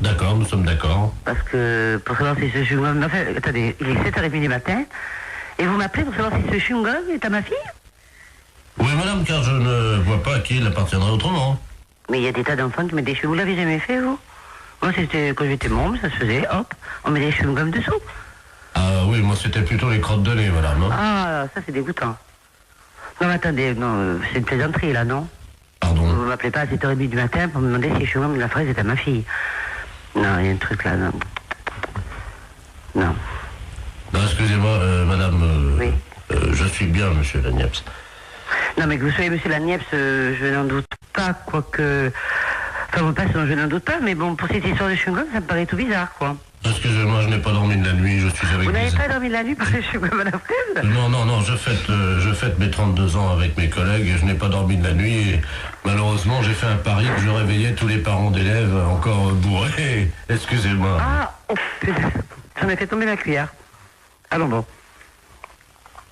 D'accord, nous sommes d'accord. Parce que, pour savoir si ce chewing-gum... Enfin, attendez, il est 7h30 du matin, et vous m'appelez pour savoir si ce chewing-gum est à ma fille? Oui, madame, car je ne vois pas à qui il appartiendrait autrement. Mais il y a des tas d'enfants qui mettent des chewing-gums. Vous l'avez jamais fait, vous? Moi, c'était quand j'étais môme, ça se faisait, hop, on met des chewing-gums dessous. Ah oui, moi, c'était plutôt les crottes de nez, madame. Hein. Ah, ça, c'est dégoûtant. Non, mais attendez, non, c'est une plaisanterie, là, non? Pardon? Vous m'appelez pas à 7h30 du matin pour me demander si le chewing-gum de la fraise est à ma fille. Non, il y a un truc là, non. Non. Non, excusez-moi, madame, oui. Je suis bien, monsieur Lagneps. Non, mais que vous soyez monsieur Lagneps, je n'en doute pas, quoique... Enfin, vos passions, je n'en doute pas, mais bon, pour cette histoire de chewing-gum, ça me paraît tout bizarre, quoi. Excusez-moi, je n'ai pas dormi de la nuit, je suis avec... Vous n'avez pas dormi de la nuit pour le chewing-gum à la fraise? Non, je fête mes 32 ans avec mes collègues et je n'ai pas dormi de la nuit et malheureusement, j'ai fait un pari que je réveillais tous les parents d'élèves encore bourrés. Excusez-moi. Ah, oh, putain, j'en ai fait tomber la cuillère. Allons bon.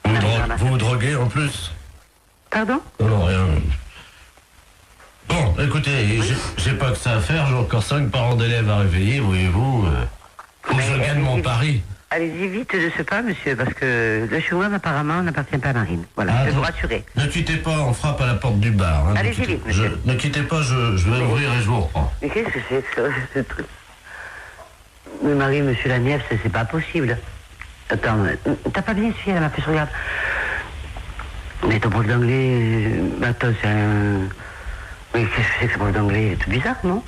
Vous vous droguez en plus? Pardon? Non, rien. Bon, écoutez, j'ai pas que ça à faire, j'ai encore 5 parents d'élèves à réveiller, voyez-vous. Faut que je gagne mon pari. Allez-y vite de ce pas, monsieur, parce que le chewing-gum apparemment n'appartient pas à Marine. Voilà, je vais vous rassurer. Ne quittez pas, on frappe à la porte du bar. Hein, allez-y vite, monsieur. Ne quittez pas, je vais ouvrir et je vous reprends. Mais qu'est-ce que c'est que ce truc? Mais Marie, monsieur Lagneps, c'est pas possible. Attends, t'as pas bien suivi, elle m'a fait ce regarde. Mais ton prof d'anglais, attends, c'est un... Mais qu'est-ce que c'est que ce prof d'anglais? C'est tout bizarre, non?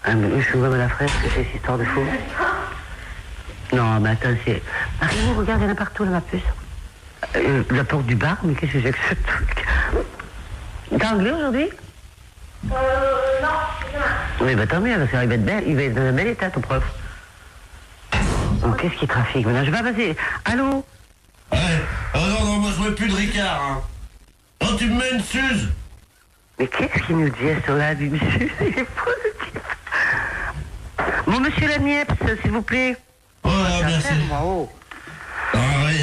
Un chewing-gum à la fraise, que c'est cette histoire de fou? Non, mais attends, c'est... Marie, regarde, il y en a partout, là, ma puce. La porte du bar, mais qu'est-ce que c'est que ce truc? T'as anglais aujourd'hui? Non. Oui, bah tant mieux, parce qu'il va être belle, il va être dans un bel état, ton prof. Oh, qu'est-ce qui trafique maintenant? Je vais pas passer. Allô? Ouais. Oh non, moi je veux plus de Ricard, hein. Oh, tu me mets une suze. Mais qu'est-ce qu'il nous dit à ce là du monsieur? Il est fou, ce type. Bon, monsieur Lagneps, s'il vous plaît. Oh, merci. Oh. Ah oui,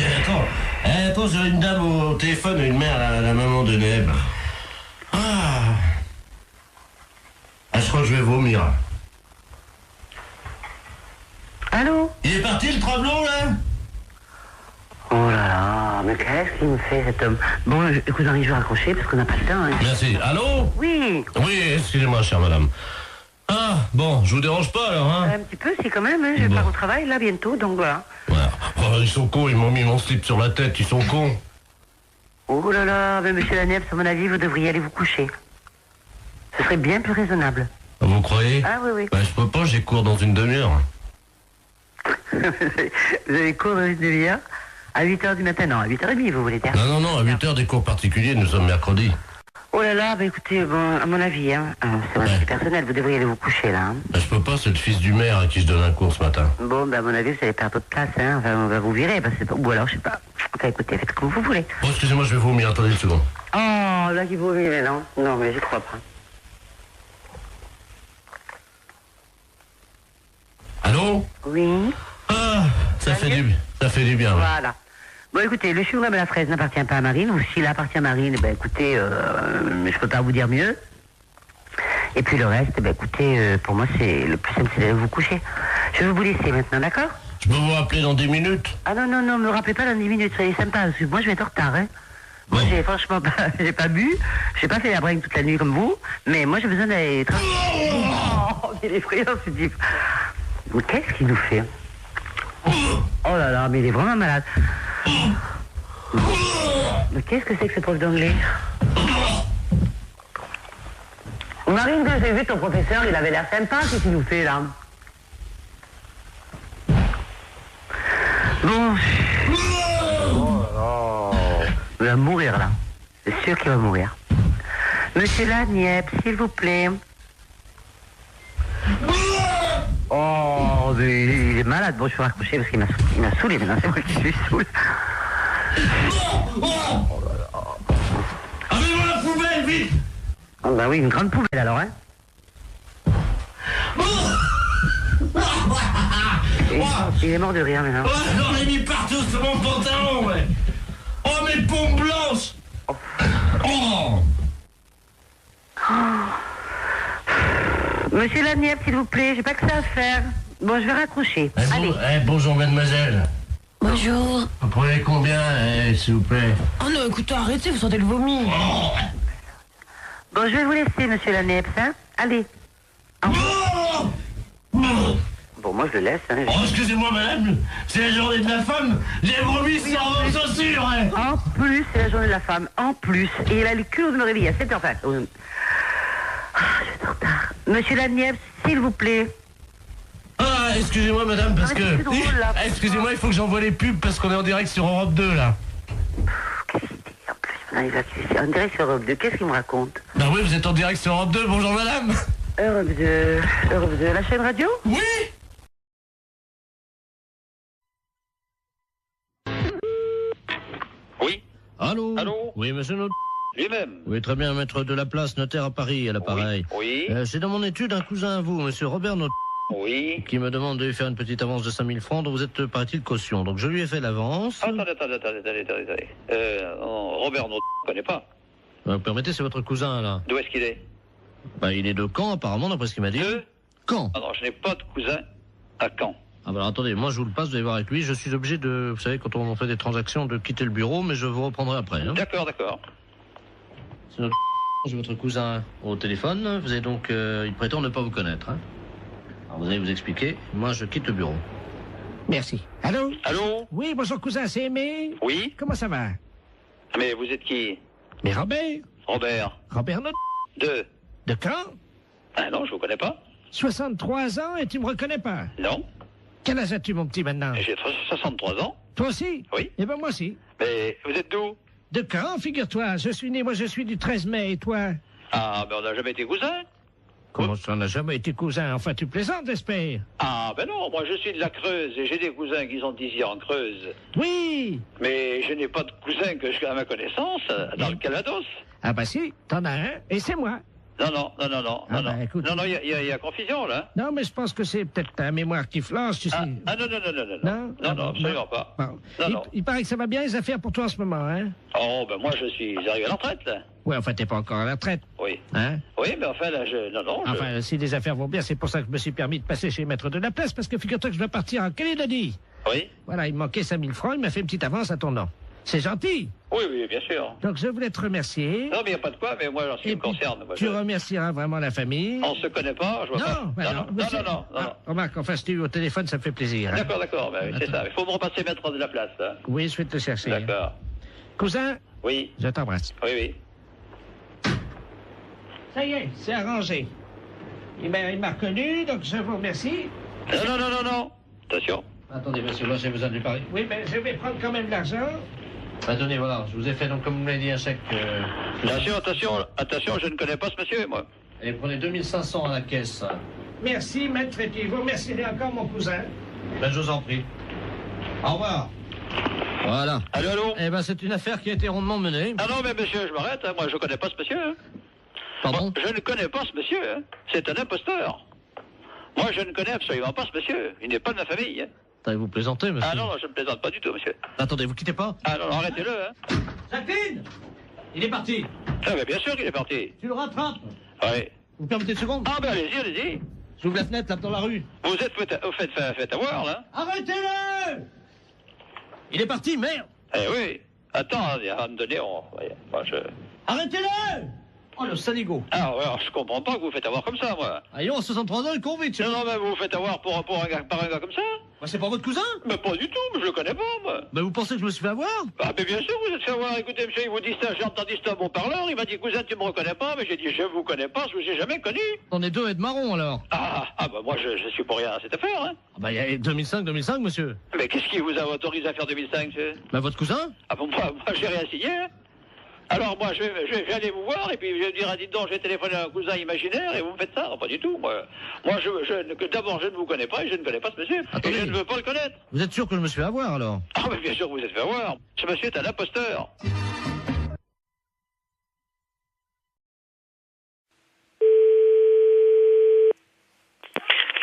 attends, j'ai une dame au téléphone et une mère, la maman de Neb. Ah, je crois que je vais vomir. Allô? Il est parti le travelot, là? Oh là là, mais qu'est-ce qu'il me fait, cet homme? Bon, écoute, Henri, je vais raccrocher parce qu'on n'a pas le temps. Hein. Merci. Allô? Oui. Oui, excusez-moi, chère madame. Ah, Ah, bon, je vous dérange pas alors, hein? Un petit peu, si quand même, hein, je pars au travail là bientôt, donc voilà. Voilà. Oh, ils sont cons, ils m'ont mis mon slip sur la tête, ils sont cons. Oh là là, mais monsieur Laneps, à mon avis, vous devriez aller vous coucher. Ce serait bien plus raisonnable. Vous croyez? Ah oui, oui. Bah, je peux pas, j'ai cours dans une demi-heure. Vous avez cours dans une demi-heure? À 8h du matin, non, à 8h30, vous voulez dire? Non, à 8h des cours particuliers, nous sommes mercredi. Oh là là, bah écoutez, bon, à mon avis, hein, c'est mon avis personnel, vous devriez aller vous coucher là. Hein. Bah, je peux pas, c'est le fils du maire à qui je donne un cours ce matin. Bon, bah à mon avis, vous allez perdre votre place, hein, enfin, on va vous virer, parce que c'est pas... ou alors, je sais pas. Enfin, écoutez, faites comme vous voulez. Oh, excusez-moi, je vais vomir, attendez une seconde. Oh, là, qui vomit, mais non. Non, mais j'y crois pas. Allô? Oui. Ah, ça fait du bien. Voilà. Bon, écoutez, le chou-rhum à la fraise n'appartient pas à Marine, ou s'il appartient à Marine, ben écoutez, je peux pas vous dire mieux. Et puis le reste, ben écoutez, pour moi, c'est le plus simple, c'est d'aller vous coucher. Je vais vous laisser maintenant, d'accord? Je peux vous rappeler dans 10 minutes? Ah non, me rappelez pas dans 10 minutes, soyez sympa, parce que moi, je vais être en retard, hein. Moi, j'ai franchement pas, j'ai pas bu, j'ai pas fait la bringue toute la nuit comme vous, mais moi, j'ai besoin d'aller... Oh, il est effrayant, ce type. Mais qu'est-ce qu'il nous fait? Oh là là, mais il est vraiment malade. Mais qu'est-ce que c'est que ce prof d'anglais? Marine, quand j'ai vu ton professeur, il avait l'air sympa, qu'est-ce qu'il nous fait là? Bon. Oh là. Il va mourir là. C'est sûr qu'il va mourir. Monsieur Laniep, s'il vous plaît. Oh, mais il est malade. Bon, je vais raccrocher parce qu'il m'a saoulé maintenant. C'est moi qui suis saoul. Oh là là. Avez-vous la poubelle, vite! Oh, bah oui, une grande poubelle alors, hein. Il est mort de rire maintenant. Oh, j'en ai mis partout sur mon pantalon, ouais. Oh, mes pompes blanches! Oh! Monsieur Laniep, s'il vous plaît, j'ai pas que ça à faire. Bon, je vais raccrocher. Allez. Bonjour, mademoiselle. Bonjour. Vous prenez combien, s'il vous plaît? Oh non, écoutez, arrêtez, vous sentez le vomi. Oh. Bon, je vais vous laisser, monsieur Laniep, hein. Allez. Oh. Bon, moi, je le laisse, hein. Oh, excusez-moi, madame, c'est la journée de la femme. J'ai vomi sans vos chaussures, hein. En plus, c'est la journée de la femme. En plus. Et il a le culot de me réveiller à 7h20. Je vais être en retard. Monsieur Laniep, s'il vous plaît. Ah, excusez-moi, madame, parce que... drôle, là, excusez-moi, il faut que j'envoie les pubs parce qu'on est en direct sur Europe 2, là. Qu'est-ce qu'il dit en plus? En direct sur Europe 2, qu'est-ce qu'il me raconte? Bah oui, vous êtes en direct sur Europe 2, bonjour, madame. Europe 2, la chaîne radio? Oui. Oui. Allô? Oui, monsieur Not. Lui-même. Oui, très bien, maître de la place, notaire à Paris, à l'appareil. Oui. C'est dans mon étude un cousin à vous, monsieur Robert Not. Oui. Qui me demande de lui faire une petite avance de 5000 francs, dont vous êtes, paraît-il, caution. Donc je lui ai fait l'avance. Attendez. Robert Not, je ne connais pas. Vous permettez, c'est votre cousin, là. D'où est-ce qu'il est? Bah, il est de Caen, apparemment, d'après ce qu'il m'a dit. De Caen. Alors, je n'ai pas de cousin à Caen. Ah bah alors, attendez, moi je vous le passe, vous allez voir avec lui. Je suis obligé de, vous savez, quand on fait des transactions, de quitter le bureau, mais je vous reprendrai après. Hein. D'accord. C'est notre... J'ai votre cousin au téléphone. Vous avez donc... il prétend ne pas vous connaître. Hein. Alors, vous allez vous expliquer. Moi, je quitte le bureau. Merci. Allô? Allô? Oui, bonjour cousin, c'est Aimé? Oui? Comment ça va? Mais vous êtes qui? Mais Robert. Robert Not. De Caen? Ah non, je vous connais pas. 63 ans et tu me reconnais pas? Non. Quel âge as-tu, mon petit, maintenant? J'ai 63 ans. Toi aussi? Oui. Eh ben moi aussi. Mais vous êtes d'où? De Caen, figure-toi. Je suis du 13 mai, et toi? Ah, ben on n'a jamais été cousins. Comment ça, on n'a jamais été cousins? Enfin, tu plaisantes, j'espère. Ah, ben non, moi je suis de la Creuse et j'ai des cousins qui sont ici en Creuse. Oui. Mais je n'ai pas de cousins que à ma connaissance dans le Calvados. Ah bah si, t'en as un, et c'est moi. Non. Écoute, non, il y a confusion, là. Non, mais je pense que c'est peut-être ta mémoire qui flanche, tu sais. Non, absolument pas. Bon. Non. Il paraît que ça va bien, les affaires pour toi en ce moment, hein? Oh, ben moi, je suis arrivé à la retraite, là. Oui, enfin, t'es pas encore à la retraite. Oui. Hein? Oui, mais enfin, là, Enfin, si les affaires vont bien, c'est pour ça que je me suis permis de passer chez Maître de la Place, parce que figure-toi que je dois partir en Calédonie. Oui. Voilà, il me manquait 5000 francs, il m'a fait une petite avance à ton nom. C'est gentil. Oui, oui, bien sûr. Donc, je voulais te remercier. Non, mais il n'y a pas de quoi, mais moi, en ce qui me concerne... Moi, Tu remercieras vraiment la famille. On se connaît pas, je vois pas. Non. Remarque, enfin, si tu es au téléphone, ça me fait plaisir. Hein. D'accord, c'est ça. Il faut me repasser mettre de la place, là. Oui, je vais te chercher. D'accord. Cousin? Oui. Je t'embrasse. Oui. Ça y est, c'est arrangé. Il m'a reconnu, donc je vous remercie. Non. Attention. Attendez, monsieur, là, j'ai besoin de lui parler. Oui, mais je vais prendre quand même l'argent. Attendez, voilà, je vous ai fait, donc, comme vous m'avez dit, un chèque... Attention, je ne connais pas ce monsieur, moi. Et prenez 2500 à la caisse. Merci, maître, et puis vous remercierez encore mon cousin. Ben, je vous en prie. Au revoir. Voilà. Allô? Eh ben, c'est une affaire qui a été rondement menée. Ah non, mais monsieur, je m'arrête, hein. Moi, je ne connais pas ce monsieur, hein. Pardon? Moi, je ne connais pas ce monsieur, hein. C'est un imposteur. Moi, je ne connais absolument pas ce monsieur. Il n'est pas de ma famille, hein. Vous plaisantez, monsieur? Ah non, je ne plaisante pas du tout, monsieur. Attendez, vous quittez pas? Ah non, arrêtez-le, hein. Jacqueline! Il est parti. Ah, mais bien sûr qu'il est parti. Tu le rattrapes? Oui. Vous permettez une seconde? Ah, ben allez-y. J'ouvre la fenêtre, là, dans la rue. Vous êtes fait avoir, là. Arrêtez-le! Il est parti, merde! Eh oui. Attends, à un moment donné, Arrêtez-le! Oh, le saligo. Ah, ouais, alors, je comprends pas que vous faites avoir comme ça, moi. Allons, à 63 ans, il court vite. Non, mais vous vous faites avoir par un gars comme ça? Bah, c'est pas votre cousin? Mais pas du tout, mais je le connais pas, moi. Mais vous pensez que je me suis fait avoir? Ah, mais bien sûr, vous êtes fait avoir. Écoutez, monsieur, il vous dit ça, j'ai entendu ça à mon parleur. Il m'a dit, cousin, tu me reconnais pas? Mais j'ai dit, je vous connais pas, je vous ai jamais connu. On est deux et de marron, alors. Bah, moi, je suis pour rien à cette affaire, hein. Ah, bah, il y a 2005, monsieur. Mais qu'est-ce qui vous a autorisé à faire 2005, monsieur? Bah, votre cousin? Ah, bon, moi, j'ai rien signé, hein. Alors, moi, je vais aller vous voir, et puis je vais dire, dites donc, j'ai téléphoné à un cousin imaginaire, et vous me faites ça? Non, pas du tout, moi. Moi, d'abord, je ne vous connais pas, et je ne connais pas ce monsieur. Attendez. Et je ne veux pas le connaître. Vous êtes sûr que je me suis fait avoir, alors? Ah, mais bien sûr que vous êtes fait avoir. Ce monsieur est un imposteur.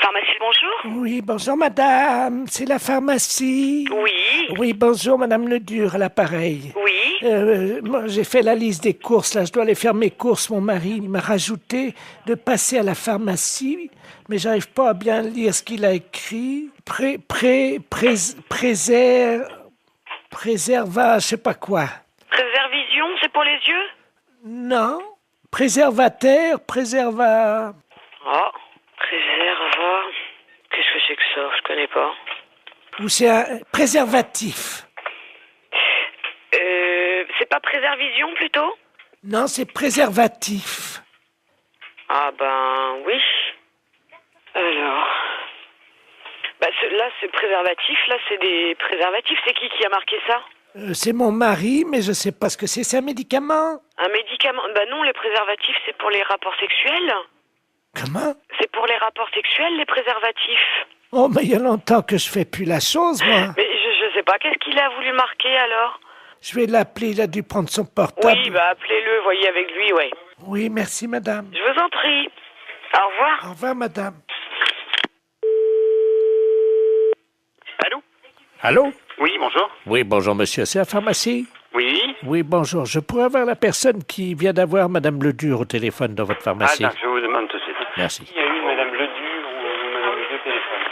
Pharmacie, bonjour. Oui, bonjour madame, c'est la pharmacie. Oui. Oui, bonjour madame Ledur à l'appareil. Oui. Moi j'ai fait la liste des courses, là je dois aller faire mes courses, mon mari il m'a rajouté de passer à la pharmacie, mais j'arrive pas à bien lire ce qu'il a écrit. Préserva, je sais pas quoi. Préservision, c'est pour les yeux? Non, préservateur, préserva... Oh, préserva... Qu'est-ce que c'est que ça? Je connais pas. Ou c'est un préservatif. C'est pas préservision plutôt? Non, c'est préservatif. Ah ben oui. Alors... Bah là c'est préservatif, là c'est des préservatifs. C'est qui a marqué ça? C'est mon mari, mais je sais pas ce que c'est. C'est un médicament? Un médicament? Bah non, les préservatifs c'est pour les rapports sexuels. Comment? C'est pour les rapports sexuels, les préservatifs. Oh, mais il y a longtemps que je fais plus la chose, moi. Mais je sais pas, qu'est-ce qu'il a voulu marquer alors? Je vais l'appeler, il a dû prendre son portable. Oui, bah appelez-le, voyez avec lui, ouais. Oui, merci madame. Je vous en prie. Au revoir. Au revoir madame. Allô? Oui, bonjour. Oui, bonjour monsieur, c'est la pharmacie? Oui. Oui, bonjour, je pourrais avoir la personne qui vient d'avoir madame Ledur au téléphone dans votre pharmacie? Ah, je vous demande tout de suite. Merci. Il y a eu madame Ledur ou madame Ledur au téléphone?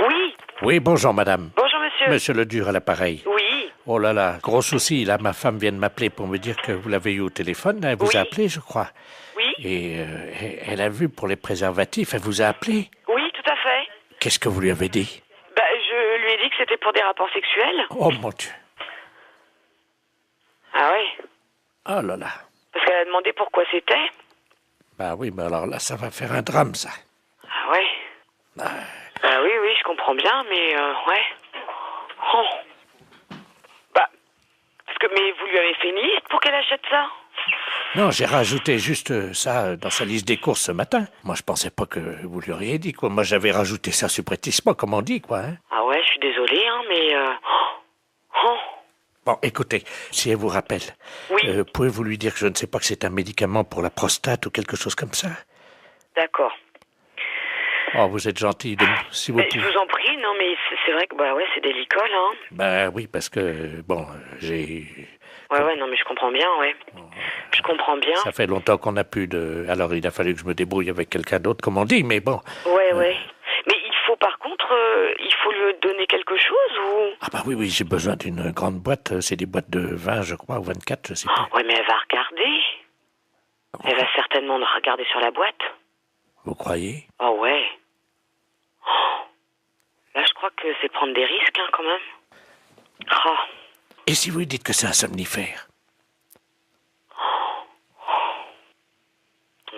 Oui. Oui, bonjour madame. Bonjour monsieur. Monsieur Ledur à l'appareil. Oui. Oh là là, gros souci, là ma femme vient de m'appeler pour me dire que vous l'avez eu au téléphone, elle vous a appelé je crois. Oui. Et elle a vu pour les préservatifs, elle vous a appelé? Oui, tout à fait. Qu'est-ce que vous lui avez dit? Bah je lui ai dit que c'était pour des rapports sexuels. Oh mon Dieu. Ah oui. Oh là là. Parce qu'elle a demandé pourquoi c'était. Bah oui, mais alors là, ça va faire un drame, ça. Ah ouais. Bah oui, je comprends bien, mais ouais. Oh. Bah, mais vous lui avez fait une liste pour qu'elle achète ça? Non, j'ai rajouté juste ça dans sa liste des courses ce matin. Moi, je pensais pas que vous lui auriez dit, quoi. Moi, j'avais rajouté ça subrepticement, comme on dit, quoi. Hein. Ah ouais, je suis désolée, hein, mais... Oh. Bon, écoutez, si elle vous rappelle, pouvez-vous lui dire que je ne sais pas que c'est un médicament pour la prostate ou quelque chose comme ça? D'accord. Oh, vous êtes gentil, si vous pouvez. Je vous en prie, non, mais c'est vrai que, bah ouais, c'est délicat, hein. Bah oui, parce que, bon, j'ai... Ouais, non, mais je comprends bien, ouais. Je comprends bien. Ça fait longtemps qu'on n'a plus de... Alors, il a fallu que je me débrouille avec quelqu'un d'autre, comme on dit, mais bon. Ouais. Mais il faut par contre, il faut lui donner quelque chose ou... Ah bah oui, j'ai besoin d'une grande boîte. C'est des boîtes de 20, je crois, ou 24, je sais pas. Ouais, mais elle va regarder. Elle va certainement regarder sur la boîte. Vous croyez? Oh ouais. Là, je crois que c'est prendre des risques, hein, quand même. Oh. Et si vous lui dites que c'est un somnifère?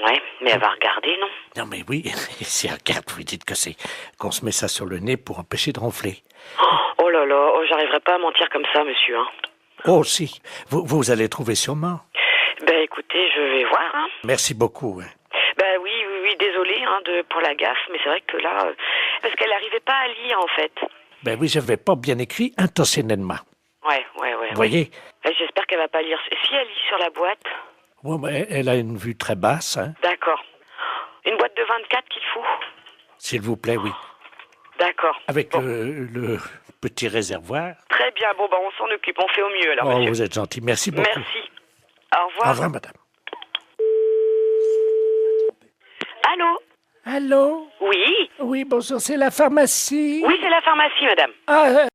Ouais, mais elle va regarder, non? Non, mais oui, si elle regarde, vous lui dites que c'est qu'on se met ça sur le nez pour empêcher de ronfler. Oh là là, j'arriverai pas à mentir comme ça, monsieur, hein. Oh, si. Vous allez trouver sûrement. Ben, écoutez, je vais voir, hein. Merci beaucoup. Hein. Ben oui, désolé, hein, pour la gaffe, mais c'est vrai que là... parce qu'elle n'arrivait pas à lire, en fait. Ben oui, j'avais pas bien écrit intentionnellement. Ouais. Vous voyez? J'espère qu'elle va pas lire. Si elle lit sur la boîte... Ouais, mais elle a une vue très basse, hein. D'accord. Une boîte de 24 qu'il faut? S'il vous plaît, oui. D'accord. Avec le petit réservoir. Très bien, bon, on s'en occupe, on fait au mieux, alors, monsieur. Vous êtes gentil, merci beaucoup. Merci. Au revoir. Au revoir, madame. Allô? Allô? Oui? Oui, bonjour, c'est la pharmacie. Oui, c'est la pharmacie, madame. Ah,